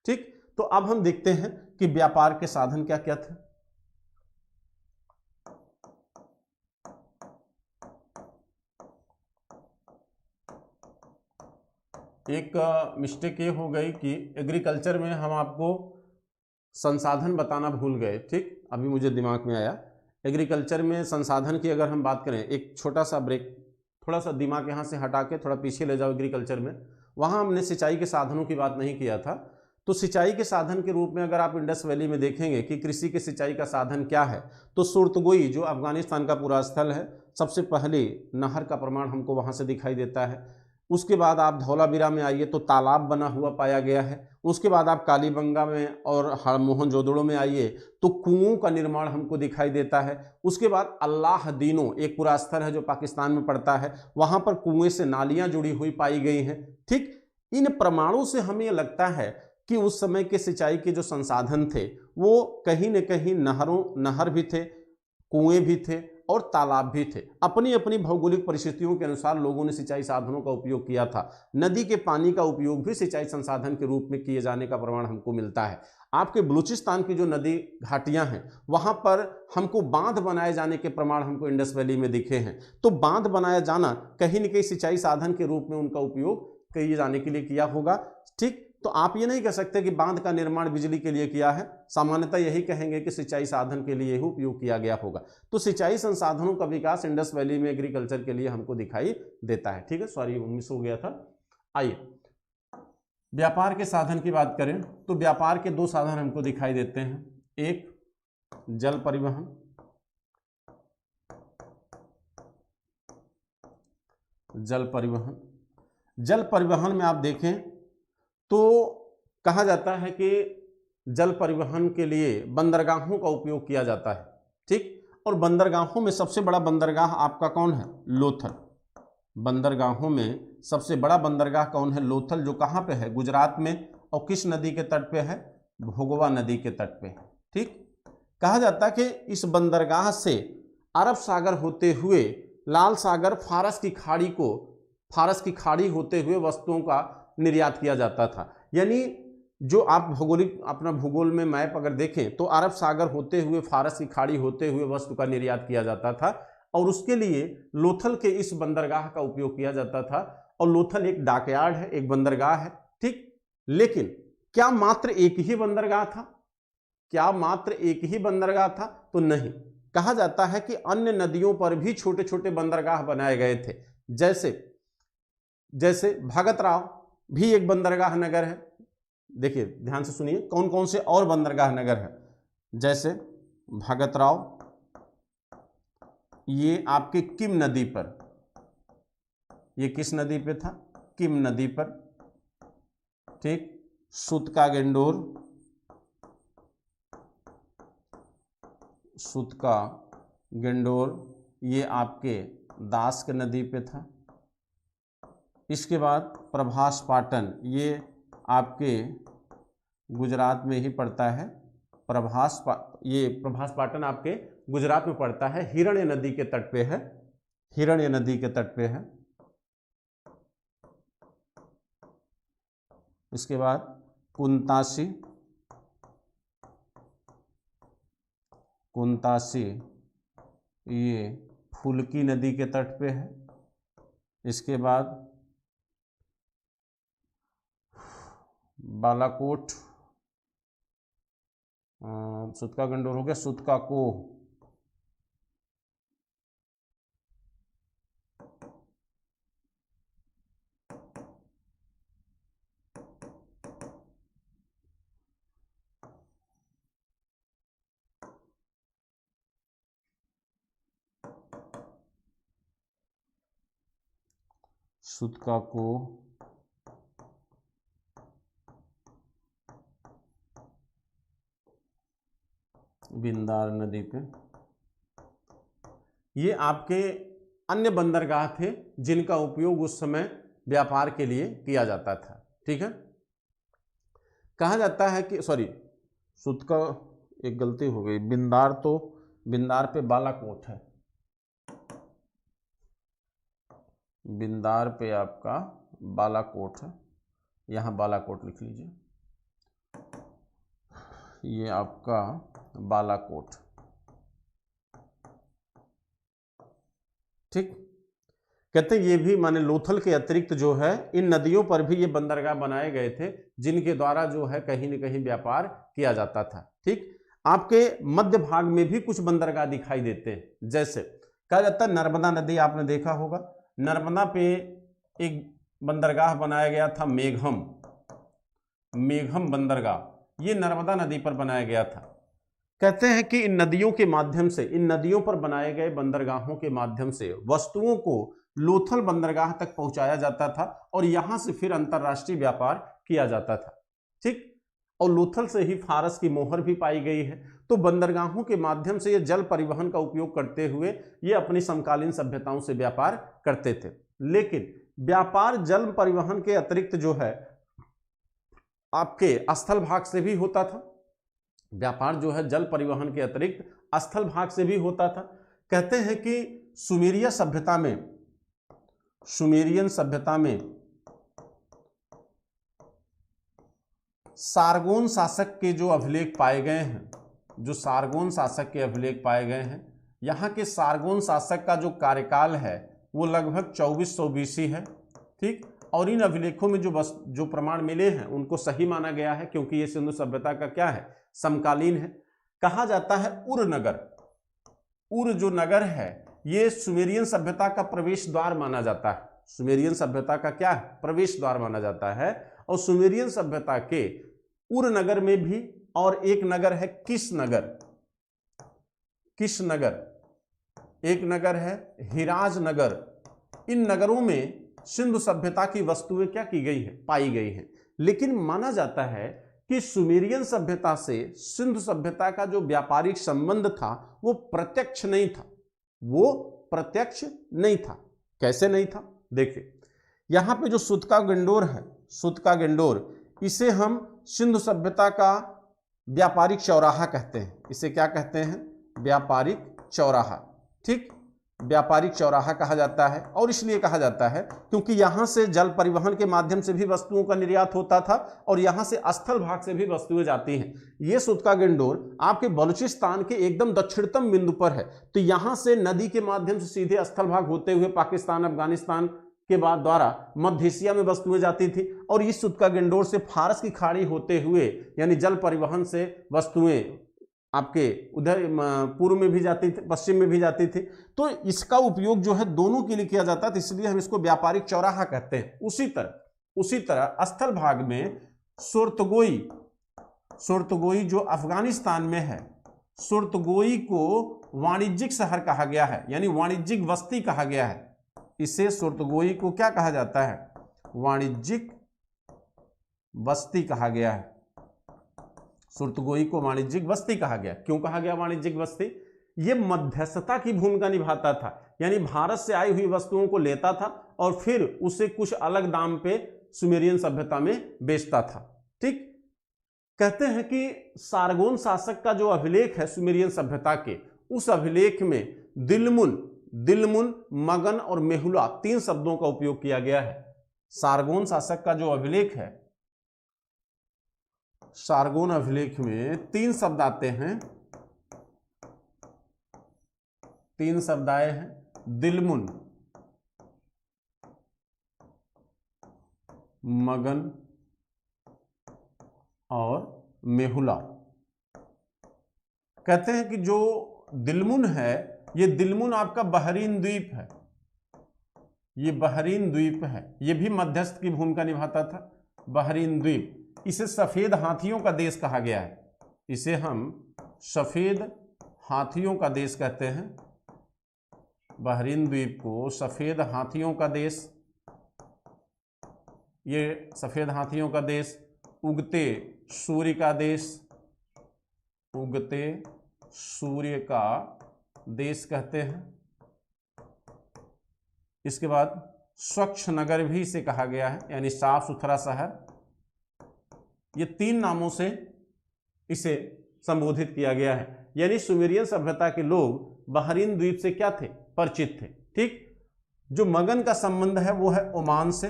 ठीक, तो अब हम देखते हैं कि व्यापार के साधन क्या क्या थे। एक मिस्टेक ये हो गई कि एग्रीकल्चर में हम आपको संसाधन बताना भूल गए। ठीक, अभी मुझे दिमाग में आया, एग्रीकल्चर में संसाधन की अगर हम बात करें, एक छोटा सा ब्रेक, थोड़ा सा दिमाग यहाँ से हटा के थोड़ा पीछे ले जाओ। एग्रीकल्चर में वहाँ हमने सिंचाई के साधनों की बात नहीं किया था। तो सिंचाई के साधन के रूप में अगर आप इंडस वैली में देखेंगे कि कृषि के सिंचाई का साधन क्या है, तो सुर्तगोई जो अफगानिस्तान का पूरा स्थल है, सबसे पहले नहर का प्रमाण हमको वहाँ से दिखाई देता है। उसके बाद आप धौलावीरा में आइए तो तालाब बना हुआ पाया गया है। उसके बाद आप कालीबंगा में और मोहनजोदड़ो में आइए तो कुओं का निर्माण हमको दिखाई देता है। उसके बाद अल्लाह दीनो एक पूरा स्थल है जो पाकिस्तान में पड़ता है, वहाँ पर कुएं से नालियाँ जुड़ी हुई पाई गई हैं। ठीक, इन प्रमाणों से हमें लगता है कि उस समय के सिंचाई के जो संसाधन थे वो कहीं न कहीं नहर भी थे, कुएं भी थे और तालाब भी थे। अपनी अपनी भौगोलिक परिस्थितियों के अनुसार लोगों ने सिंचाई साधनों का उपयोग किया था। नदी के पानी का उपयोग भी सिंचाई संसाधन के रूप में किए जाने का प्रमाण हमको मिलता है। आपके बलूचिस्तान की जो नदी घाटियां हैं वहां पर हमको बांध बनाए जाने के प्रमाण हमको इंडस वैली में दिखे हैं। तो बांध बनाया जाना कहीं न कहीं सिंचाई साधन के रूप में उनका उपयोग किए जाने के लिए किया होगा। ठीक, तो आप ये नहीं कह सकते कि बांध का निर्माण बिजली के लिए किया है, सामान्यतः यही कहेंगे कि सिंचाई साधन के लिए ही उपयोग किया गया होगा। तो सिंचाई संसाधनों का विकास इंडस वैली में एग्रीकल्चर के लिए हमको दिखाई देता है। ठीक है, सॉरी मिस हो गया था। आइए व्यापार के साधन की बात करें तो व्यापार के दो साधन हमको दिखाई देते हैं, एक जल परिवहन, जल परिवहन में आप देखें तो कहा जाता है कि जल परिवहन के लिए बंदरगाहों का उपयोग किया जाता है। ठीक, और बंदरगाहों में सबसे बड़ा बंदरगाह आपका कौन है, लोथल। बंदरगाहों में सबसे बड़ा बंदरगाह कौन है, लोथल, जो कहाँ पे है, गुजरात में, और किस नदी के तट पे है, भोगवा नदी के तट पे है। ठीक, कहा जाता है कि इस बंदरगाह से अरब सागर होते हुए लाल सागर फारस की खाड़ी होते हुए वस्तुओं का निर्यात किया जाता था। यानी जो आप अपना भूगोल में मैप अगर देखें तो अरब सागर होते हुए फारस की खाड़ी होते हुए वस्तु का निर्यात किया जाता था और उसके लिए लोथल के इस बंदरगाह का उपयोग किया जाता था। और लोथल एक डॉकयार्ड है, एक बंदरगाह है। ठीक, लेकिन क्या मात्र एक ही बंदरगाह था, तो नहीं। कहा जाता है कि अन्य नदियों पर भी छोटे छोटे बंदरगाह बनाए गए थे। जैसे भगतराव भी एक बंदरगाह नगर है। देखिए ध्यान से सुनिए कौन कौन से और बंदरगाह नगर है, जैसे भगतराव, ये आपके किम नदी पर, ये किस नदी पे था, किम नदी पर। ठीक, सुतका गेंडोर ये आपके दास्क नदी पे था। इसके बाद प्रभास पाटन, ये आपके गुजरात में ही पड़ता है। प्रभास पाटन आपके गुजरात में पड़ता है, हिरण्य नदी के तट पे है, हिरण्य नदी के तट पे है। इसके बाद कुंतासी ये फुल्की नदी के तट पे है। इसके बाद बालाकोट, सुतका गंडोर हो गया, सुतका को, सुतका को, बिंदार नदी पे। ये आपके अन्य बंदरगाह थे जिनका उपयोग उस समय व्यापार के लिए किया जाता था। ठीक है, कहा जाता है कि सॉरी सुत का एक गलती हो गई, बिंदार तो बिंदार पे बालाकोट है, बिंदार पे आपका बालाकोट है, यहाँ बालाकोट लिख लीजिए, ये आपका बालाकोट। ठीक, कहते हैं ये भी माने लोथल के अतिरिक्त जो है इन नदियों पर भी ये बंदरगाह बनाए गए थे जिनके द्वारा जो है कहीं न कहीं व्यापार किया जाता था। ठीक, आपके मध्य भाग में भी कुछ बंदरगाह दिखाई देते हैं, जैसे कहा जाता है नर्मदा नदी, आपने देखा होगा नर्मदा पे एक बंदरगाह बनाया गया था मेघम, मेघम बंदरगाह, ये नर्मदा नदी पर बनाया गया था। कहते हैं कि इन नदियों के माध्यम से, इन नदियों पर बनाए गए बंदरगाहों के माध्यम से वस्तुओं को लोथल बंदरगाह तक पहुंचाया जाता था और यहां से फिर अंतरराष्ट्रीय व्यापार किया जाता था। ठीक, और लोथल से ही फारस की मोहर भी पाई गई है। तो बंदरगाहों के माध्यम से ये जल परिवहन का उपयोग करते हुए ये अपनी समकालीन सभ्यताओं से व्यापार करते थे। लेकिन व्यापार जल परिवहन के अतिरिक्त जो है आपके स्थल भाग से भी होता था। व्यापार जो है जल परिवहन के अतिरिक्त स्थल भाग से भी होता था। कहते हैं कि सुमेरिया सभ्यता में, सुमेरियन सभ्यता में सारगोन शासक के जो अभिलेख पाए गए हैं, जो सारगोन शासक के अभिलेख पाए गए हैं, यहाँ के सारगोन शासक का जो कार्यकाल है वो लगभग 2400 BC है। ठीक, और इन अभिलेखों में जो प्रमाण मिले हैं उनको सही माना गया है क्योंकि ये सिंधु सभ्यता का क्या है, समकालीन है। कहा जाता है उर नगर, उर जो नगर है ये सुमेरियन सभ्यता का प्रवेश द्वार माना जाता है। सुमेरियन सभ्यता का क्या है, प्रवेश द्वार माना जाता है। और सुमेरियन सभ्यता के उर नगर में भी और एक नगर है किस नगर, किस नगर, एक नगर है हिराज नगर। इन नगरों में सिंधु सभ्यता की वस्तुएं क्या की गई है, पाई गई हैं। लेकिन माना जाता है कि सुमेरियन सभ्यता से सिंधु सभ्यता का जो व्यापारिक संबंध था वो प्रत्यक्ष नहीं था, वो प्रत्यक्ष नहीं था। कैसे नहीं था, देखिए यहां पे जो सुतका गंडोर है, सुतका गंडोर, इसे हम सिंधु सभ्यता का व्यापारिक चौराहा कहते हैं। इसे क्या कहते हैं, व्यापारिक चौराहा। ठीक, व्यापारिक चौराहा कहा जाता है और इसलिए कहा जाता है क्योंकि यहां से जल परिवहन के माध्यम से भी वस्तुओं का निर्यात होता था और यहां से स्थल भाग से भी वस्तुएं जाती हैं। यह सुतका गंडोर आपके बलूचिस्तान के एकदम दक्षिणतम बिंदु पर है। तो यहां से नदी के माध्यम से सीधे स्थल भाग होते हुए पाकिस्तान, अफगानिस्तान के बाद द्वारा मध्य एशिया में वस्तुएं जाती थी और इस सुतका गंडोर से फारस की खाड़ी होते हुए यानी जल परिवहन से वस्तुएं आपके उधर पूर्व में भी जाती थी, पश्चिम में भी जाती थी। तो इसका उपयोग जो है दोनों के लिए किया जाता था, इसलिए हम इसको व्यापारिक चौराहा कहते हैं। उसी तरह स्थल भाग में सुर्तगोई, सुर्तगोई जो अफगानिस्तान में है, सुर्तगोई को वाणिज्यिक शहर कहा गया है यानी वाणिज्यिक बस्ती कहा गया है। इसे सुर्तगोई को क्या कहा जाता है, वाणिज्यिक बस्ती कहा गया है। सुर्तगोई को वाणिज्यिक बस्ती कहा गया। क्यों कहा गया वाणिज्यिक बस्ती, ये मध्यस्थता की भूमिका निभाता था, यानी भारत से आई हुई वस्तुओं को लेता था और फिर उसे कुछ अलग दाम पे सुमेरियन सभ्यता में बेचता था। ठीक, कहते हैं कि सारगोन शासक का जो अभिलेख है सुमेरियन सभ्यता के, उस अभिलेख में दिलमुन, दिलमुन, मगन और मेहुला 3 शब्दों का उपयोग किया गया है। सारगोन शासक का जो अभिलेख है, सारगोन अभिलेख में 3 शब्द आते हैं, 3 शब्द आए हैं, दिलमुन, मगन और मेहुला। कहते हैं कि जो दिलमुन है, ये दिलमुन आपका बहरीन द्वीप है, ये बहरीन द्वीप है, ये भी मध्यस्थ की भूमिका निभाता था। बहरीन द्वीप, इसे सफेद हाथियों का देश कहा गया है, इसे हम सफेद हाथियों का देश कहते हैं। बहरीन द्वीप को सफेद हाथियों का देश, ये सफेद हाथियों का देश, उगते सूर्य का देश, उगते सूर्य का देश कहते हैं। इसके बाद स्वच्छ नगर भी इसे कहा गया है, यानी साफ सुथरा शहर। ये 3 नामों से इसे संबोधित किया गया है। यानी सुमेरियन सभ्यता के लोग बहरीन द्वीप से क्या थे? परिचित थे। ठीक। जो मगन का संबंध है वो है ओमान से।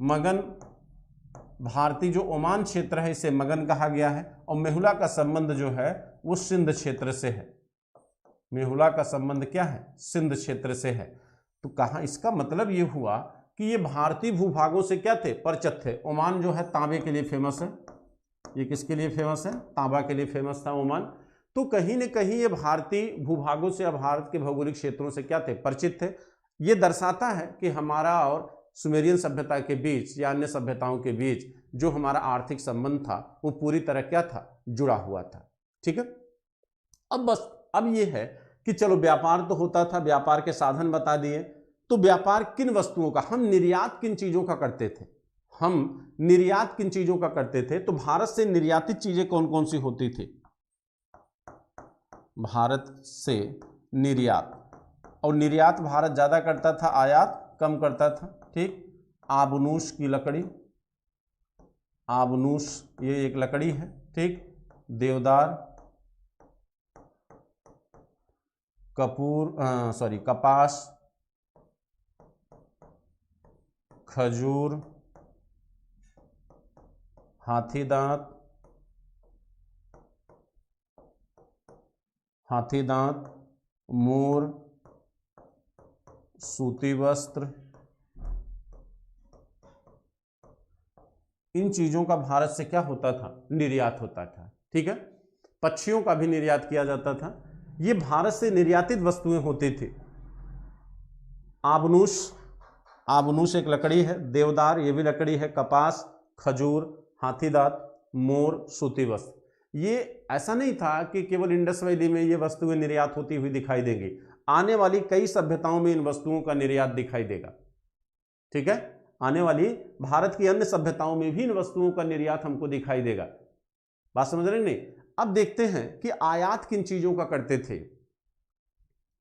मगन, भारतीय जो ओमान क्षेत्र है इसे मगन कहा गया है। और मेहुला का संबंध जो है वो सिंध क्षेत्र से है। मेहुला का संबंध क्या है? सिंध क्षेत्र से है। तो कहा, इसका मतलब ये हुआ कि ये भारतीय भूभागों से क्या थे? परिचित थे। ओमान जो है तांबे के लिए फेमस है। ये किसके लिए फेमस है? तांबा के लिए फेमस था ओमान। तो कहीं न कहीं ये भारतीय भूभागों से या भारत के भौगोलिक क्षेत्रों से क्या थे? परिचित थे। ये दर्शाता है कि हमारा और सुमेरियन सभ्यता के बीच या अन्य सभ्यताओं के बीच जो हमारा आर्थिक संबंध था वो पूरी तरह क्या था? जुड़ा हुआ था। ठीक है। अब ये है कि चलो व्यापार तो होता था, व्यापार के साधन बता दिए। तो व्यापार किन वस्तुओं का, हम निर्यात किन चीजों का करते थे? हम निर्यात किन चीजों का करते थे? तो भारत से निर्यातित चीजें कौन कौन सी होती थी? भारत से निर्यात, और निर्यात भारत ज्यादा करता था, आयात कम करता था। ठीक। आबनूस की लकड़ी, आबनूस ये एक लकड़ी है। ठीक। देवदार, कपास, खजूर, हाथी दांत, मोर, सूती वस्त्र, इन चीजों का भारत से क्या होता था? निर्यात होता था। ठीक है। पक्षियों का भी निर्यात किया जाता था। ये भारत से निर्यातित वस्तुएं होती थी। आबनूस एक लकड़ी है। देवदार ये भी लकड़ी है। कपास, खजूर, हाथीदांत, मोर, सूती वस्त्र। ये ऐसा नहीं था कि केवल इंडस वैली में ये वस्तुएं निर्यात होती हुई दिखाई देंगी। आने वाली कई सभ्यताओं में इन वस्तुओं का निर्यात दिखाई देगा। ठीक है। आने वाली भारत की अन्य सभ्यताओं में भी इन वस्तुओं का निर्यात हमको दिखाई देगा। बात समझ रहे नहीं? अब देखते हैं कि आयात किन चीजों का करते थे।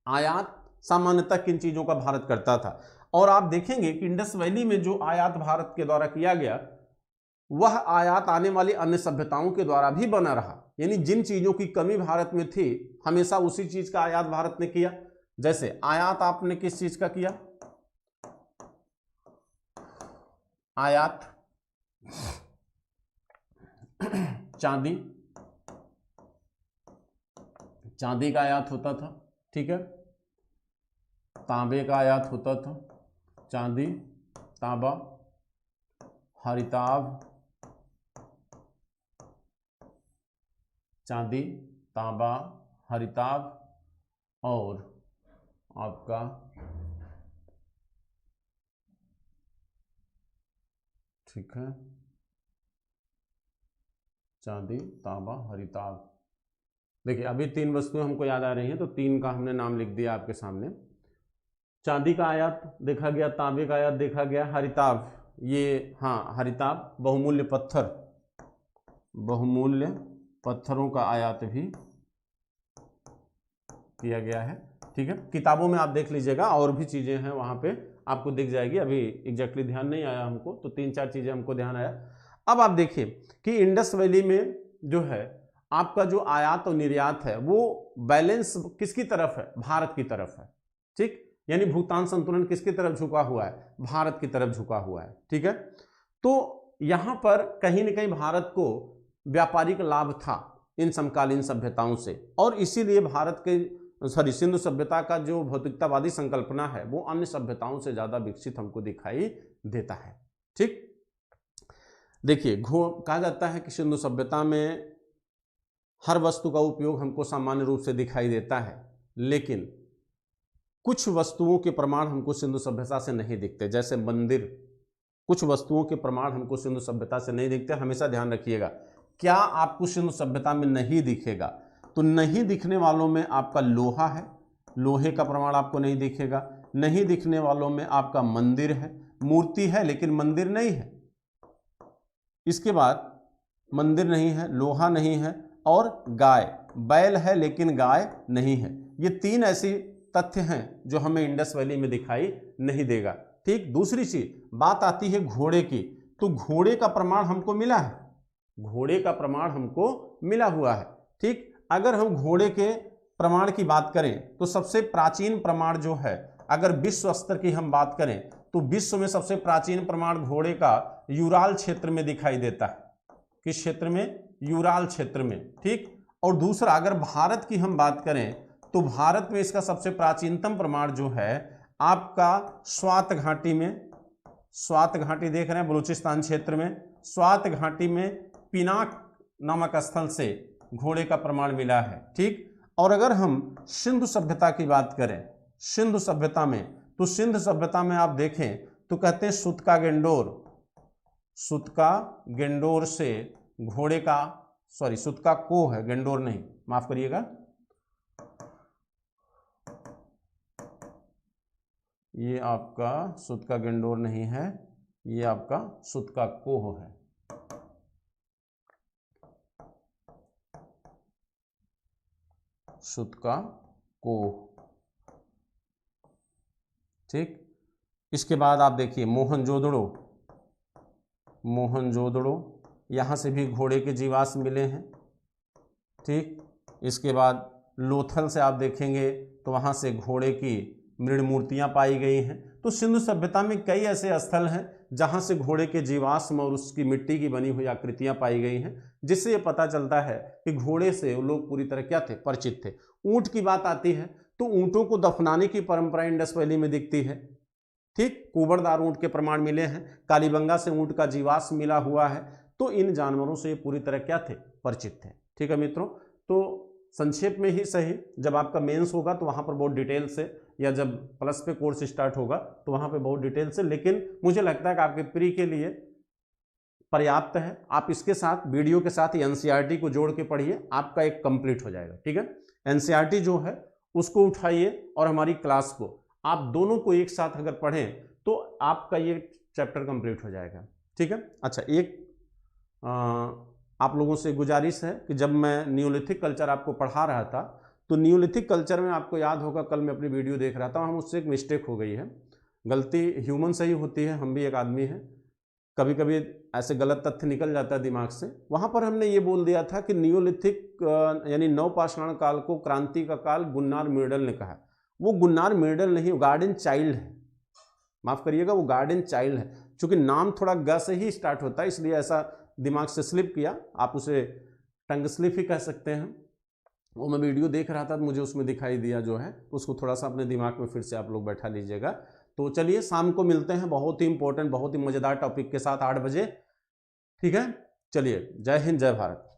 आयात सामान्यतः किन चीजों का भारत करता था? और आप देखेंगे कि इंडस वैली में जो आयात भारत के द्वारा किया गया वह आयात आने वाली अन्य सभ्यताओं के द्वारा भी बना रहा। यानी जिन चीजों की कमी भारत में थी हमेशा उसी चीज का आयात भारत ने किया। जैसे आयात आपने किस चीज का किया? आयात चांदी का आयात होता था। ठीक है। तांबे का आयात होता था। चांदी, तांबा, हरिताभ, चांदी, तांबा, हरिताभ और आपका ठीक है, चांदी, तांबा, हरिताभ। देखिए अभी 3 वस्तुएं हमको याद आ रही हैं, तो 3 का हमने नाम लिख दिया आपके सामने। चांदी का आयात देखा गया, तांबे का आयात देखा गया, हरिताभ, ये हाँ हरिताभ बहुमूल्य पत्थरों का आयात भी किया गया है। ठीक है। किताबों में आप देख लीजिएगा, और भी चीजें हैं वहां पे आपको दिख जाएगी। अभी एग्जैक्टली ध्यान नहीं आया हमको, तो 3-4 चीजें हमको ध्यान आया। अब आप देखिए कि इंडस वैली में जो है आपका जो आयात और निर्यात है वो बैलेंस किसकी तरफ है? भारत की तरफ है। ठीक। यानी भुगतान संतुलन किसकी तरफ झुका हुआ है? भारत की तरफ झुका हुआ है। ठीक है। तो यहां पर कहीं ना कहीं भारत को व्यापारिक लाभ था इन समकालीन सभ्यताओं से, और इसीलिए भारत के सिंधु सभ्यता का जो भौतिकतावादी संकल्पना है वो अन्य सभ्यताओं से ज्यादा विकसित हमको दिखाई देता है। ठीक। देखिए कहा जाता है कि सिंधु सभ्यता में हर वस्तु का उपयोग हमको सामान्य रूप से दिखाई देता है, लेकिन कुछ वस्तुओं के प्रमाण हमको सिंधु सभ्यता से नहीं दिखते। जैसे मंदिर, कुछ वस्तुओं के प्रमाण हमको सिंधु सभ्यता से नहीं दिखते। हमेशा ध्यान रखिएगा, क्या आपको सिंधु सभ्यता में नहीं दिखेगा? तो नहीं दिखने वालों में आपका लोहा है, लोहे का प्रमाण आपको नहीं दिखेगा। नहीं दिखने वालों में आपका मंदिर है, मूर्ति है लेकिन मंदिर नहीं है। इसके बाद मंदिर नहीं है, लोहा नहीं है, और गाय, बैल है लेकिन गाय नहीं है। ये 3 ऐसी तथ्य हैं जो हमें इंडस वैली में दिखाई नहीं देगा। ठीक, दूसरी चीज बात आती है घोड़े की, तो घोड़े का प्रमाण हमको मिला है, घोड़े का प्रमाण हमको मिला हुआ है। ठीक, अगर हम घोड़े के प्रमाण की बात करें तो सबसे प्राचीन प्रमाण जो है, अगर विश्व स्तर की हम बात करें तो विश्व में सबसे प्राचीन प्रमाण घोड़े का यूराल क्षेत्र में दिखाई देता है। किस क्षेत्र में? यूराल क्षेत्र में। ठीक, और दूसरा अगर भारत की हम बात करें तो भारत में इसका सबसे प्राचीनतम प्रमाण जो है आपका स्वात घाटी में, स्वात घाटी देख रहे हैं बलूचिस्तान क्षेत्र में, स्वात घाटी में पिनाक नामक स्थल से घोड़े का प्रमाण मिला है। ठीक, और अगर हम सिंधु सभ्यता की बात करें, सिंधु सभ्यता में, तो सिंधु सभ्यता में आप देखें तो कहते हैं सुतका गेंडोर, सुतका गेंडोर से घोड़े का, सॉरी सुतका को है, गेंडोर नहीं, माफ करिएगा, ये आपका सुतका गेंडोर नहीं है, ये आपका सुतका कोह है। सुतका कोह। ठीक, इसके बाद आप देखिए मोहनजोदड़ो, मोहनजोदड़ो, यहां से भी घोड़े के जीवाश्म मिले हैं। ठीक, इसके बाद लोथल से आप देखेंगे तो वहां से घोड़े की मृण मूर्तियां पाई गई हैं। तो सिंधु सभ्यता में कई ऐसे स्थल हैं जहां से घोड़े के जीवाश्म और उसकी मिट्टी की बनी हुई आकृतियां पाई गई हैं, जिससे ये पता चलता है कि घोड़े से वो लोग पूरी तरह क्या थे? परिचित थे। ऊंट की बात आती है तो ऊंटों को दफनाने की परंपरा इंडस वैली में दिखती है। ठीक, कुबड़दार ऊंट के प्रमाण मिले हैं, कालीबंगा से ऊंट का जीवाश्म मिला हुआ है, तो इन जानवरों से ये पूरी तरह क्या थे? परिचित थे। ठीक है मित्रों, तो संक्षेप में ही सही, जब आपका मेंस होगा तो वहां पर बहुत डिटेल से, या जब प्लस पे कोर्स स्टार्ट होगा तो वहां पे बहुत डिटेल से, लेकिन मुझे लगता है कि आपके प्री के लिए पर्याप्त है। आप इसके साथ वीडियो के साथ एनसीईआरटी को जोड़ के पढ़िए, आपका एक कंप्लीट हो जाएगा। ठीक है, एनसीईआरटी जो है उसको उठाइए और हमारी क्लास को, आप दोनों को एक साथ अगर पढ़ें तो आपका ये चैप्टर कंप्लीट हो जाएगा। ठीक है, अच्छा एक आप लोगों से गुजारिश है कि जब मैं न्यूलिथिक कल्चर आपको पढ़ा रहा था तो न्यूलिथिक कल्चर में आपको याद होगा, कल मैं अपनी वीडियो देख रहा था, वहाँ मुझसे एक मिस्टेक हो गई है। गलती ह्यूमन से ही होती है, हम भी एक आदमी हैं, कभी कभी ऐसे गलत तथ्य निकल जाता है दिमाग से। वहाँ पर हमने ये बोल दिया था कि न्यूलिथिक यानी नवपाषाण काल को क्रांति का काल गुन्नार मिर्डल ने कहा। वो गुन्नार मिर्डल नहीं, गार्डन चाइल्ड है, माफ करिएगा, वो गार्डन चाइल्ड है। चूंकि नाम थोड़ा ग से ही स्टार्ट होता है इसलिए ऐसा दिमाग से स्लिप किया, आप उसे टंग स्लिप ही कह सकते हैं। वो मैं वीडियो देख रहा था तो मुझे उसमें दिखाई दिया जो है, उसको थोड़ा सा अपने दिमाग में फिर से आप लोग बैठा लीजिएगा। तो चलिए शाम को मिलते हैं बहुत ही इंपॉर्टेंट, बहुत ही मजेदार टॉपिक के साथ 8 बजे। ठीक है, चलिए, जय हिंद, जय भारत।